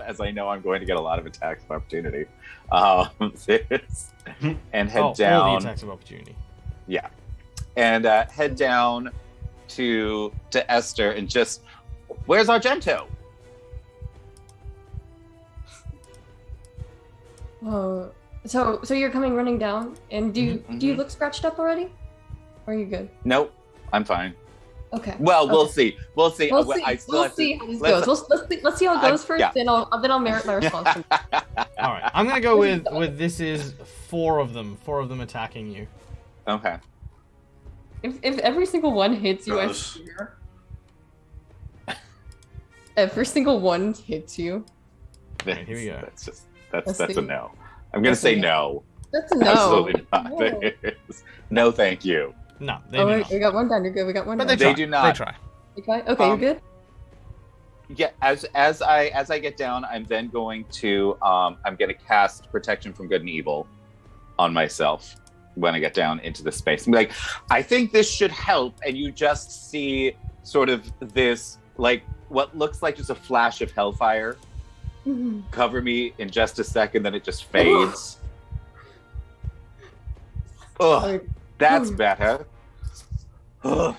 as I know I'm going to get a lot of attacks of opportunity. And head All the down. attacks of opportunity. Yeah, and head down to Esther and just, where's Argento? Oh, so you're coming running down, and do you look scratched up already? Or are you good? Nope, I'm fine. Okay. Well, we'll Okay. see. We'll see. We'll see. I still We'll have to- see how this let's- goes. Let's see how it goes first. yeah. Then I'll merit my response. From All right, I'm gonna go with this is four of them attacking you. Okay. if every single one hits you, I Gross. swear. Every single one hits you. Right, here we go. Let's That's see. a no. I'm gonna Let's say see. no. That's a no. Absolutely not. No. No, thank you. No, they Oh do wait, not. we got one down. You're good. We got one But down. they try. do not. They try. Okay, you're good. Yeah, as I get down, I'm then going to I'm gonna cast protection from good and evil on myself when I get down into the space. I'm like, I think this should help, and you just see sort of this, like, what looks like just a flash of hellfire Mhm. cover me in just a second, then it just fades. Ugh, Okay. that's better. Ugh.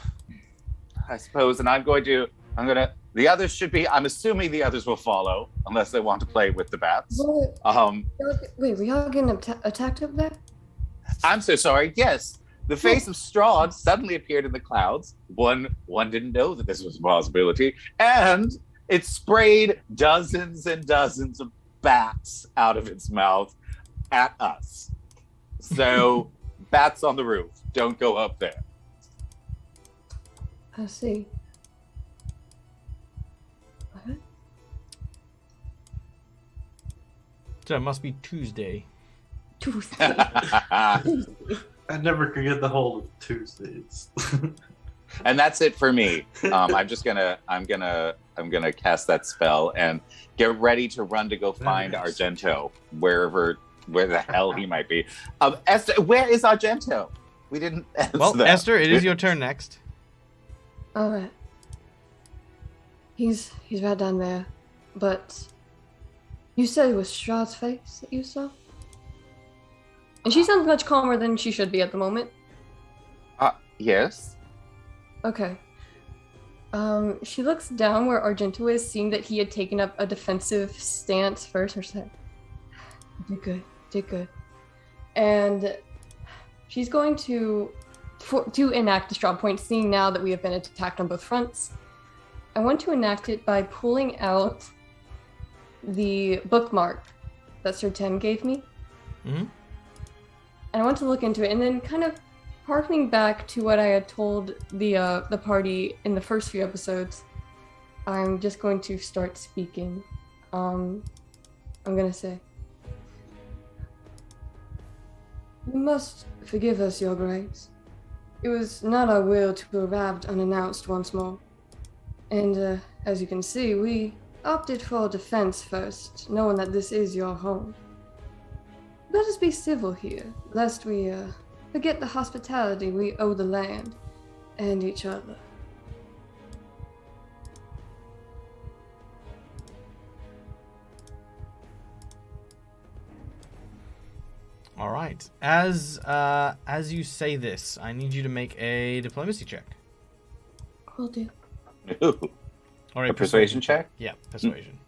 I suppose, and I'm gonna. The others should be. I'm assuming the others will follow, unless they want to play with the bats. What? Um, Wait, were y'all getting attacked up there? I'm so sorry. Yes, the face of Strahd suddenly appeared in the clouds. One didn't know that this was a possibility, and it sprayed dozens and dozens of bats out of its mouth at us. So, bats on the roof. Don't go up there. I see. What? So it must be Tuesday. Tuesday. I never could get the hold of Tuesdays. And that's it for me. I'm gonna cast that spell and get ready to run to go find Nice. Argento, where the hell he might be. Esther, where is Argento? We didn't answer Well, that. Esther, it is your turn next. All right. He's right down there, but you said it was Strahd's face that you saw, and she sounds much calmer than she should be at the moment. Yes. Okay. She looks down where Argento is, seeing that he had taken up a defensive stance first. Her said, "Did good," and she's going to enact the Strahd point, seeing now that we have been attacked on both fronts. I want to enact it by pulling out the bookmark that Sir Tim gave me. Mm-hmm. And I want to look into it, and then kind of harkening back to what I had told the party in the first few episodes, I'm just going to start speaking. I'm gonna say, "You must forgive us, Your Grace. It was not our will to arrive unannounced once more. And as you can see, we opted for defense first, knowing that this is your home. Let us be civil here, lest we forget the hospitality we owe the land and each other." All right. As you say this, I need you to make a diplomacy check. Will do. Ooh. Or A persuasion check? Yeah, persuasion.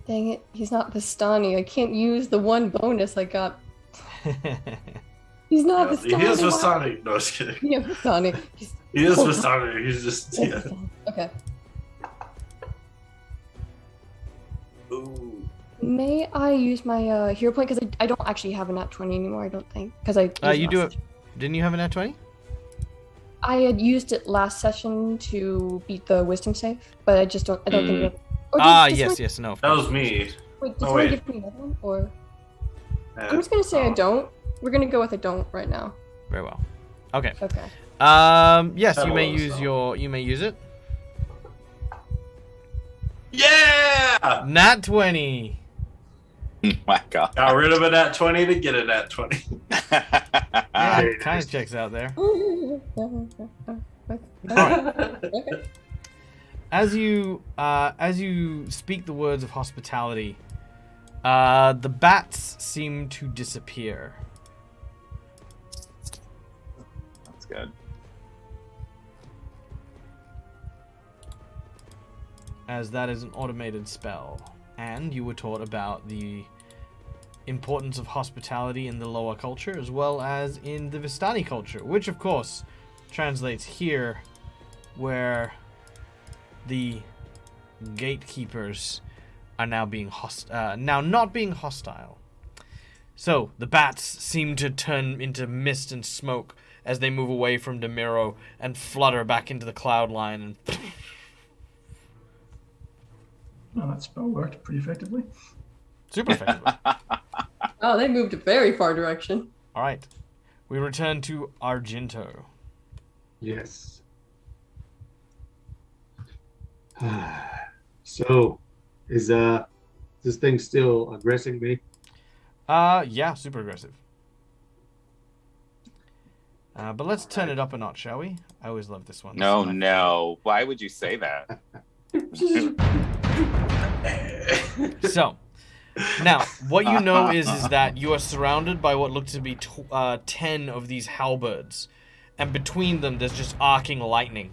Dang it, he's not Vistani. I can't use the one bonus I got. He's not Vistani. He is why- Vistani. No, I was kidding. Yeah, Vistani. He is Vistani. He's just, Oh, yeah. Vistani. Okay. Ooh. May I use my hero point? Because I don't actually have a nat 20 anymore, I don't think. Because I You do it. Didn't you have a nat 20? I had used it last session to beat the wisdom save, but I just don't. I don't think. Or does Yes, someone- yes, no. of That course. was me. Wait, did Oh, someone wait. give me another one? Or Yeah. I'm just gonna say I Oh. don't. We're gonna go with I don't right now. Very well. Okay. Okay. Yes, That you may was, use so. you may use it. Yeah! Nat 20. My God. Got rid of a nat 20 to get a nat 20. Yeah, Very kind nice. of checks out there. Okay. As you speak the words of hospitality, the bats seem to disappear. That's good. As that is an automated spell, and you were taught about the importance of hospitality in the lower culture as well as in the Vistani culture, which of course translates here where the gatekeepers are now being not being hostile. So the bats seem to turn into mist and smoke as they move away from Demiro and flutter back into the cloud line and Oh, that spell worked pretty effectively. super effectively. Oh, they moved a very far direction. All right, we return to Argento. Yes. So, is this thing still aggressing me? Yeah, super aggressive. But let's turn it up a notch, shall we? I always love this one. No, This is my no. Why would you say that? So, now, what you know is that you are surrounded by what look to be 10 of these halberds. and between them there's just arcing lightning,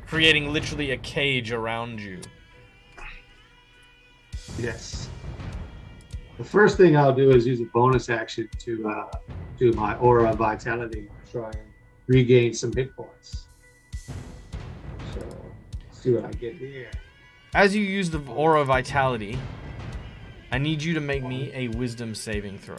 creating literally a cage around you. Yes. The first thing I'll do is use a bonus action to do my aura vitality, try and regain some hit points. So let's see what I get here. As you use the aura vitality, I need you to make me a wisdom saving throw.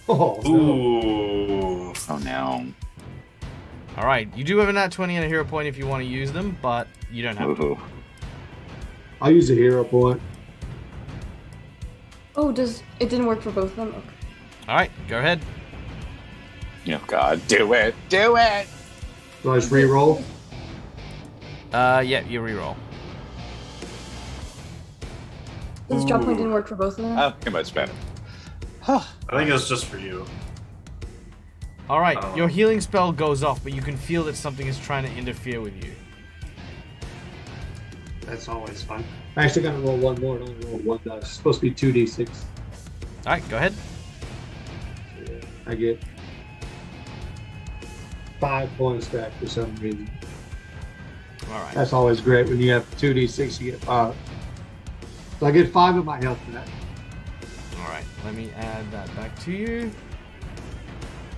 Oh, no. Ooh. Oh no. All right, you do have a nat 20 and a hero point if you want to use them, but you don't have to. Ooh. I'll use a hero point. Oh, it didn't work for both of them? Okay. All right, go ahead. Oh God, do it, do it. So I just re-roll. Yeah, you reroll. This drop point didn't work for both of them? Oh, much better. I think it's just for you. All right, Oh. your healing spell goes off, but you can feel that something is trying to interfere with you. That's always fun. I actually got to roll one more. Don't roll one dice. It's supposed to be 2d6. All right, go ahead. So, yeah, I get 5 points back for some reason. All right. That's always great when you have 2d6. You get 5. So I get 5 of my health back. All right, let me add that back to you.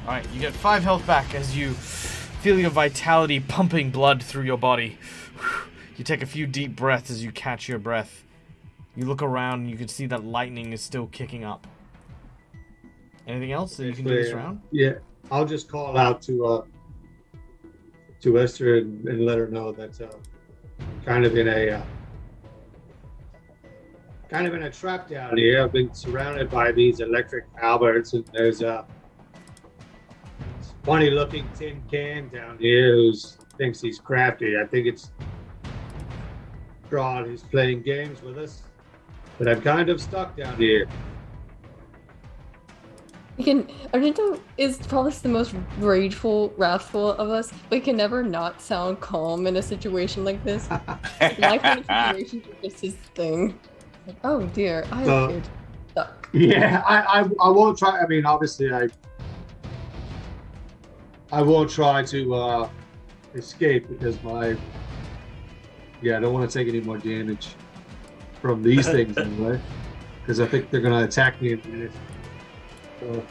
All right, you get 5 health back as you feel your vitality pumping blood through your body. You take a few deep breaths as you catch your breath. You look around and you can see that lightning is still kicking up. Anything else that you can do this round? Yeah, I'll just call out to Esther and let her know that I'm kind of in a trap down here. I've been surrounded by these electric halberds, and there's a funny-looking tin can down here who thinks he's crafty. I think it's Strahd who's playing games with us, but I'm kind of stuck down here. Argento is probably the most rageful, wrathful of us, but he can never not sound calm in a situation like this. Life in a situation is just his thing. Like, oh dear, I appear to be stuck. Yeah, I won't try. I mean, obviously, I won't try to escape because I don't want to take any more damage from these things anyway, because I think they're going to attack me in a minute. So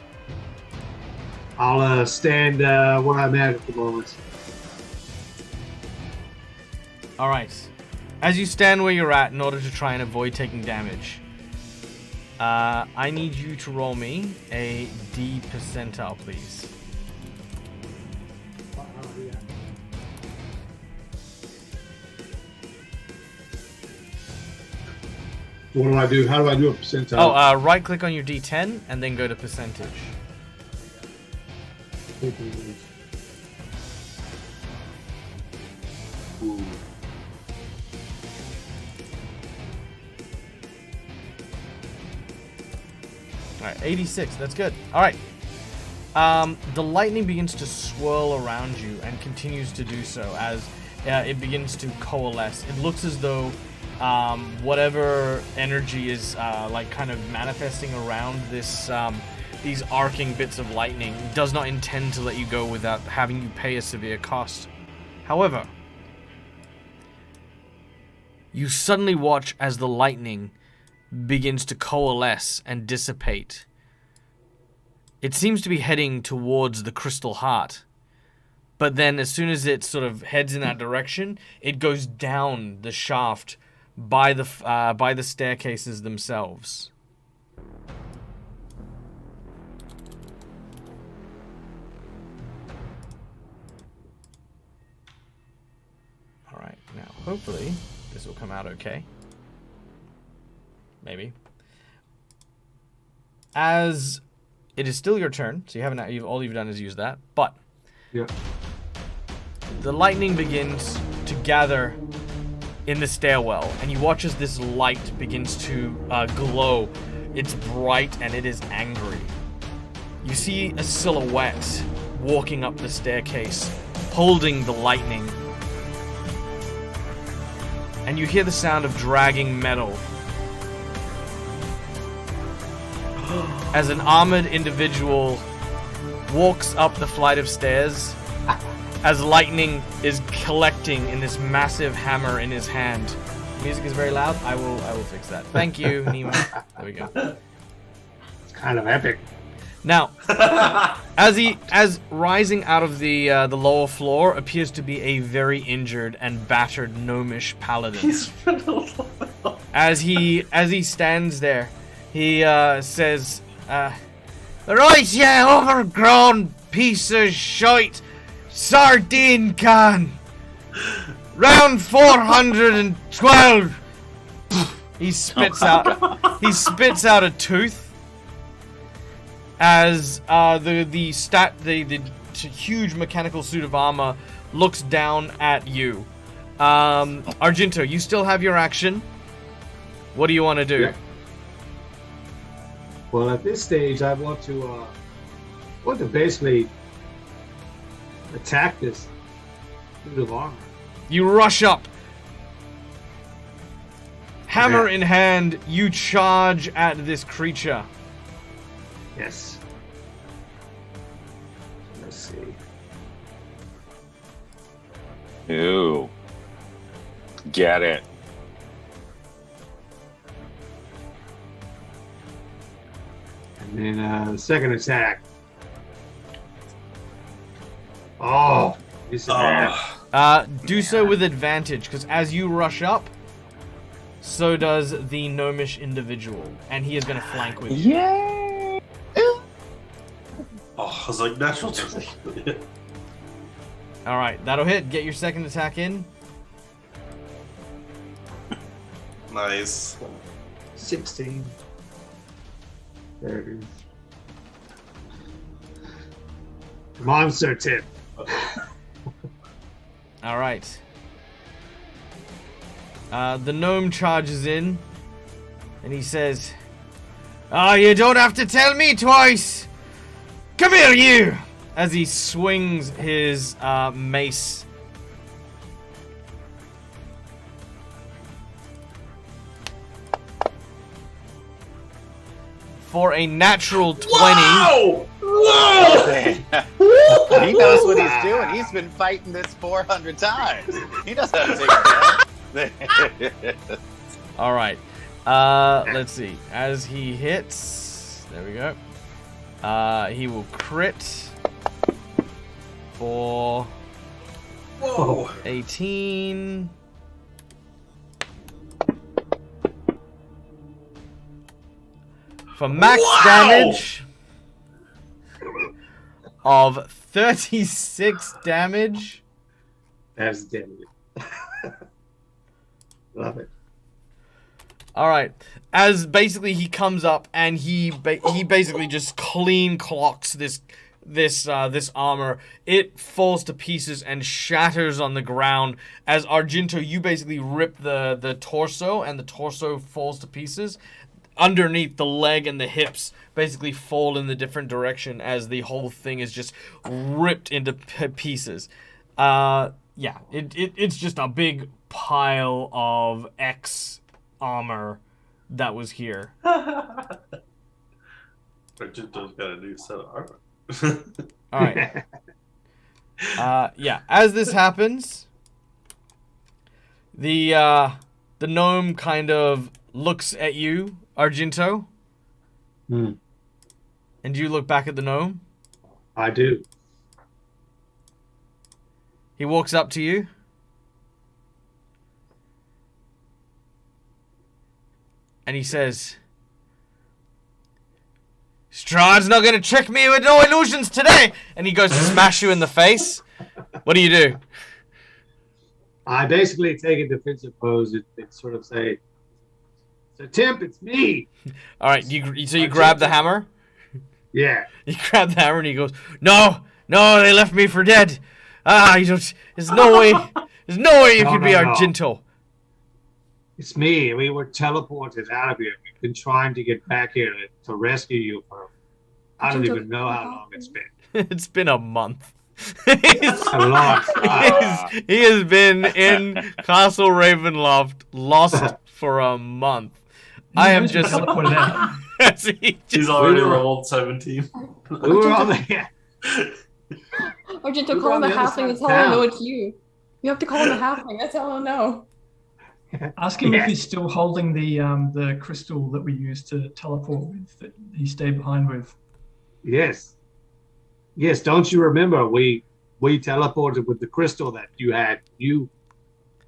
I'll stand where I'm at the moment. All right. As you stand where you're at in order to try and avoid taking damage, I need you to roll me a D percentile, please. What do I do? How do I do a percentile? Oh, right click on your D10 and then go to percentage. Ooh. All right, 86. That's good. All right. The lightning begins to swirl around you and continues to do so as it begins to coalesce. It looks as though whatever energy is like kind of manifesting around this these arcing bits of lightning does not intend to let you go without having you pay a severe cost. However, you suddenly watch as the lightning begins to coalesce and dissipate. It seems to be heading towards the crystal heart. But then as soon as it sort of heads in that direction, it goes down the shaft by the staircases themselves. All right, now hopefully this will come out okay. Maybe. As it is still your turn, so all you've done is use that. But Yeah. the lightning begins to gather in the stairwell, and you watch as this light begins to glow. It's bright and it is angry. You see a silhouette walking up the staircase, holding the lightning. and you hear the sound of dragging metal as an armored individual walks up the flight of stairs as lightning is collecting in this massive hammer in his hand. Music is very loud. I will fix that. Thank you, Nemo. There we go. It's kind of epic. Now, as rising out of the lower floor appears to be a very injured and battered gnomish paladin. As he stands there, he says, "Right, you overgrown piece of shite, sardine can. Round 412." He spits out a tooth as the huge mechanical suit of armor looks down at you. Argento, you still have your action. What do you want to do? Yeah. Well, at this stage, I want to basically attack this suit of armor. You rush up. Hammer in hand, you charge at this creature. Yes. Let's see. Ooh. Get it. And then the second attack. Oh, do so with advantage, because as you rush up, so does the gnomish individual, and he is going to flank with you. Yay! I was like, natural 20. All right, that'll hit. Get your second attack in. Nice. 16. There it is. Monster tip. All right. The gnome charges in, and he says, you don't have to tell me twice. Come here, you! As he swings his mace. For a natural 20. Whoa! He knows what he's doing. He's been fighting this 400 times. He doesn't have to take it down. All right. Let's see. As he hits, there we go. He will crit for Whoa! 18. For max damage of 36 damage. That's damage. Love it. All right. As basically he comes up and he basically just clean clocks this armor. It falls to pieces and shatters on the ground. As Argento, you basically rip the torso, and the torso falls to pieces. Underneath, the leg and the hips basically fall in the different direction as the whole thing is just ripped into pieces. It's just a big pile of X armor that was here. Argento's got a new set of armor. All right. As this happens, the gnome kind of looks at you, Argento. Hmm. And you look back at the gnome. I do. He walks up to you. And he says, Strahd's not going to trick me with no illusions today. And he goes to smash you in the face. What do? I basically take a defensive pose and sort of say, "So Timp, it's me." All right, you grab the hammer? Yeah. You grab the hammer and he goes, No, they left me for dead. There's no way you could be Argento. It's me. We were teleported out of here. We've been trying to get back here to rescue you for, I don't even know how long it's been. It's been a month. A lot. He has been in Castle Ravenloft, lost for a month. I am just. teleported out. He's already rolled 17. We were on the Argento, We're call him on a the other halfling. side That's of how I town. know it's you. You have to call him a halfling. That's how I'll know. Ask him Yeah. if he's still holding the crystal that we used to teleport with, that he stayed behind with. Yes. Yes, don't you remember we teleported with the crystal that you had. You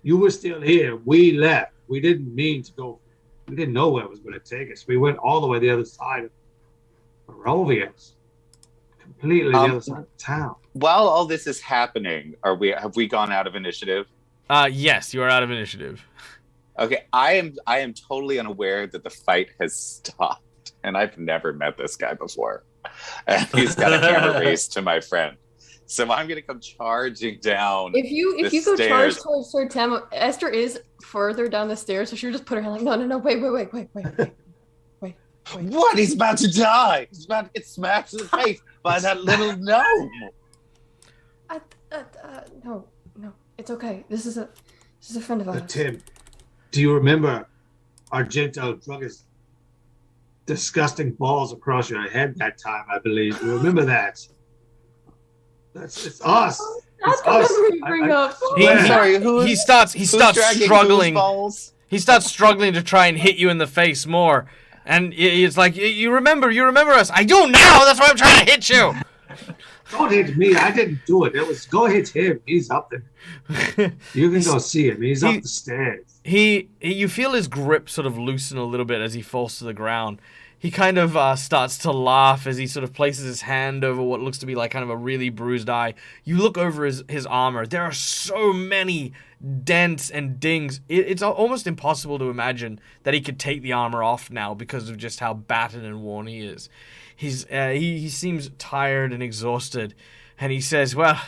were still here. We left. We didn't mean to go. We didn't know where it was going to take us. We went all the way the other side of Barovios. Completely the other side of town. While all this is happening, have we gone out of initiative? Yes, you are out of initiative. Okay, I am totally unaware that the fight has stopped, and I've never met this guy before. And he's got a hammer race to my friend, so I'm gonna come charging down. If you the go charge stairs. towards Sir Tem, Esther is further down the stairs, so she'll just put her hand like, no, wait. What? He's about to die. He's about to get smashed in the face by that little gnome. No, it's okay. This is a friend of ours. Tim, do you remember Argento drug his disgusting balls across your head that time, I believe? You remember that? It's us. That's It's the us. memory you bring up. I'm sorry. He starts who's dragging struggling. whose balls? He starts struggling to try and hit you in the face more. And it's like, you remember us. I do now. That's why I'm trying to hit you. Don't hit me. I didn't do it. Go hit him. He's up there. You can go see him. He's up the stairs. You feel his grip sort of loosen a little bit as he falls to the ground. He kind of starts to laugh as he sort of places his hand over what looks to be like kind of a really bruised eye. You look over his armor. There are so many dents and dings. It's almost impossible to imagine that he could take the armor off now because of just how battered and worn he is. He seems tired and exhausted, and he says, "Well,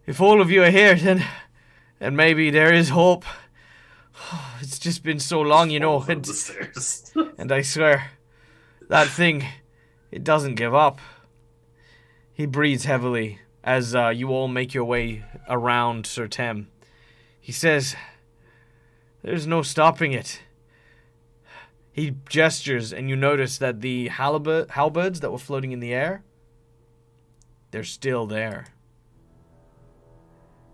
if all of you are here, then maybe there is hope. It's just been so long, you know, From the stairs. and I swear, that thing, it doesn't give up." He breathes heavily as you all make your way around Sir Tem. He says, "There's no stopping it." He gestures, and you notice that the halberds that were floating in the air, they're still there.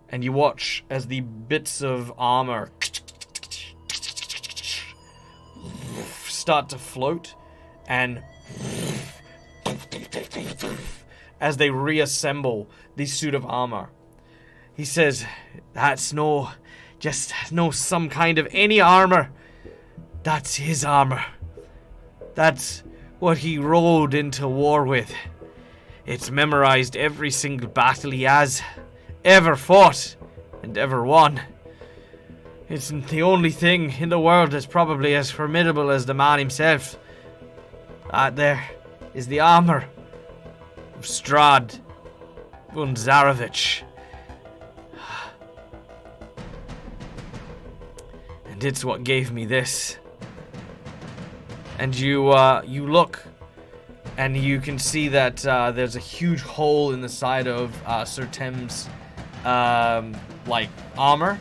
And you watch as the bits of armor start to float, and as they reassemble the suit of armor. He says, "That's no some kind of any armor. That's his armor. That's what he rode into war with. It's memorized every single battle he has ever fought and ever won. It's the only thing in the world that's probably as formidable as the man himself. That there is the armor of Strahd Bunzarovich. And it's what gave me this." And you look, and you can see that there's a huge hole in the side of Sir Tem's armor,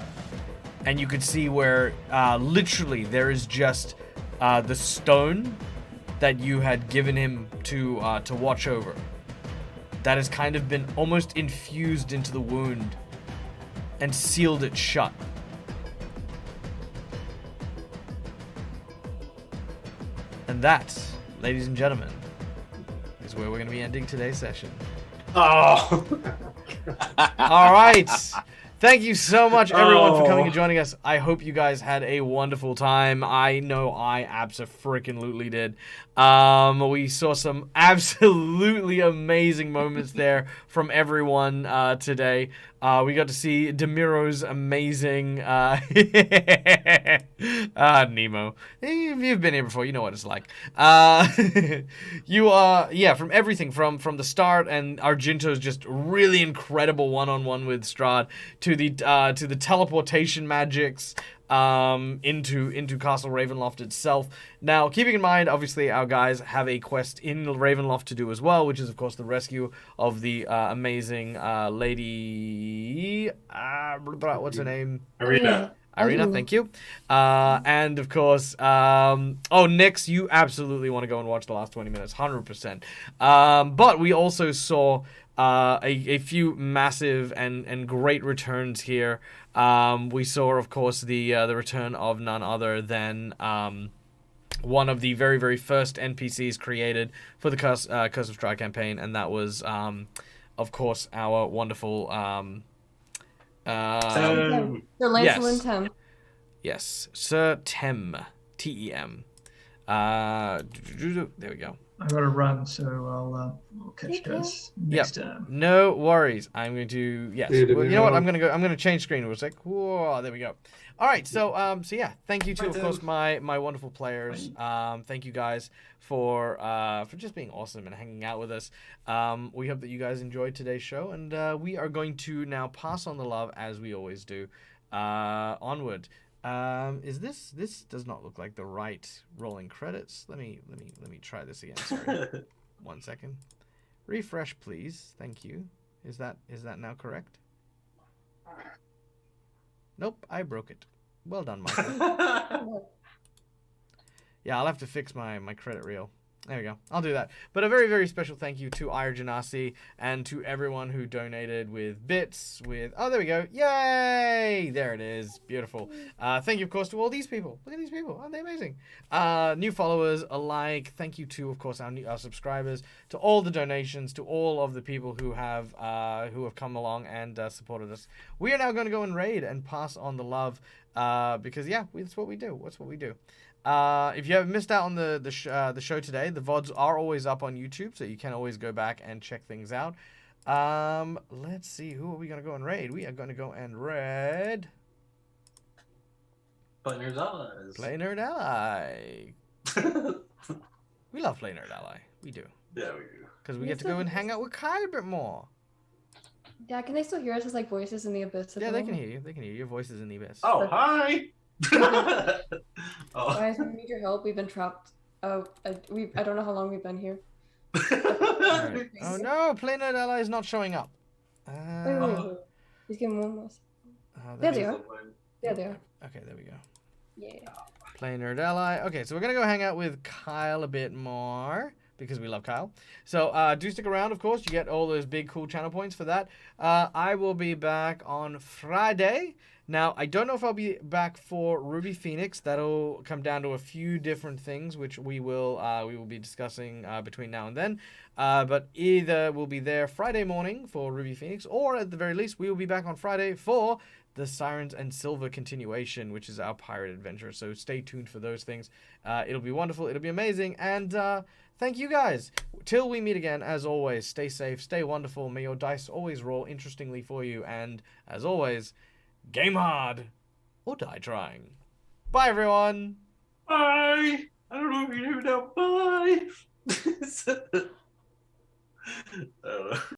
and you can see where literally there is just the stone that you had given him to watch over. That has kind of been almost infused into the wound and sealed it shut. And that, ladies and gentlemen, is where we're going to be ending today's session. Oh. All right. Thank you so much, everyone, for coming and joining us. I hope you guys had a wonderful time. I know I abso-freaking-lutely did. We saw some absolutely amazing moments there from everyone today. We got to see Demiro's amazing Nemo. You've been here before, you know what it's like. From everything from the start, and Argento's just really incredible one-on-one with Strahd, to the teleportation magics, into Castle Ravenloft itself. Now, keeping in mind, obviously, our guys have a quest in Ravenloft to do as well, which is, of course, the rescue of the amazing lady. What's her name? Irina, thank you. And of course, Nix, you absolutely want to go and watch the last 20 minutes, 100%. But we also saw a few massive and great returns here. We saw, of course, the return of none other than one of the very, very first NPCs created for the Curse of Strahd campaign, and that was, of course, our wonderful... Sir Lancelin Tem. Yes, Sir Tem. Tem. There we go. I got to run, so I'll catch you guys next time. No worries. I'm going to Well, you know what? I'm gonna change screen real quick. Whoa, there we go. All right. So yeah. Thank you to, of course, my wonderful players. Thank you guys for just being awesome and hanging out with us. We hope that you guys enjoyed today's show, and we are going to now pass on the love as we always do. Onward. Is this does not look like the right rolling credits. Let me try this again. Sorry. 1 second. Refresh, please. Thank you. Is that now correct? Nope, I broke it. Well done, Michael. Yeah, I'll have to fix my credit reel. There we go. I'll do that. But a very, very special thank you to Ira Janasi and to everyone who donated with bits, oh, there we go. Yay! There it is. Beautiful. Thank you, of course, to all these people. Look at these people. Aren't they amazing? New followers alike. Thank you to, of course, our subscribers, to all the donations, to all of the people who have come along and supported us. We are now going to go and raid and pass on the love because, yeah, that's what we do. That's what we do. If you have missed out on the show today, the VODs are always up on YouTube, so you can always go back and check things out. Let's see, who are we going to go and raid? We are going to go and raid... Play Nerd Allies. Play Nerd Ally. We love Play Nerd Ally. We do. Yeah, we do. Because we get to go and hang out with Kyle a bit more. Yeah, can they still hear us as like voices in the abyss? Yeah, they can hear you. They can hear you. Your voice is in the abyss. Oh, hi! Guys, we need your help. We've been trapped. I don't know how long we've been here. Right. Oh no, Play Nerd Ally is not showing up. Wait. He's getting one more. There they are. There they are. Okay, there we go. Yeah. Play Nerd Ally. Okay, so we're gonna go hang out with Kyle a bit more because we love Kyle. So do stick around, of course. You get all those big cool channel points for that. I will be back on Friday. Now, I don't know if I'll be back for Ruby Phoenix. That'll come down to a few different things, which we will be discussing between now and then. But either we'll be there Friday morning for Ruby Phoenix, or at the very least, we will be back on Friday for the Sirens and Silver continuation, which is our pirate adventure. So stay tuned for those things. It'll be wonderful. It'll be amazing. And thank you guys. Till we meet again, as always, stay safe, stay wonderful. May your dice always roll interestingly for you. And as always, game hard or die trying. Bye, everyone. Bye. I don't know if you do now. Bye. I don't know.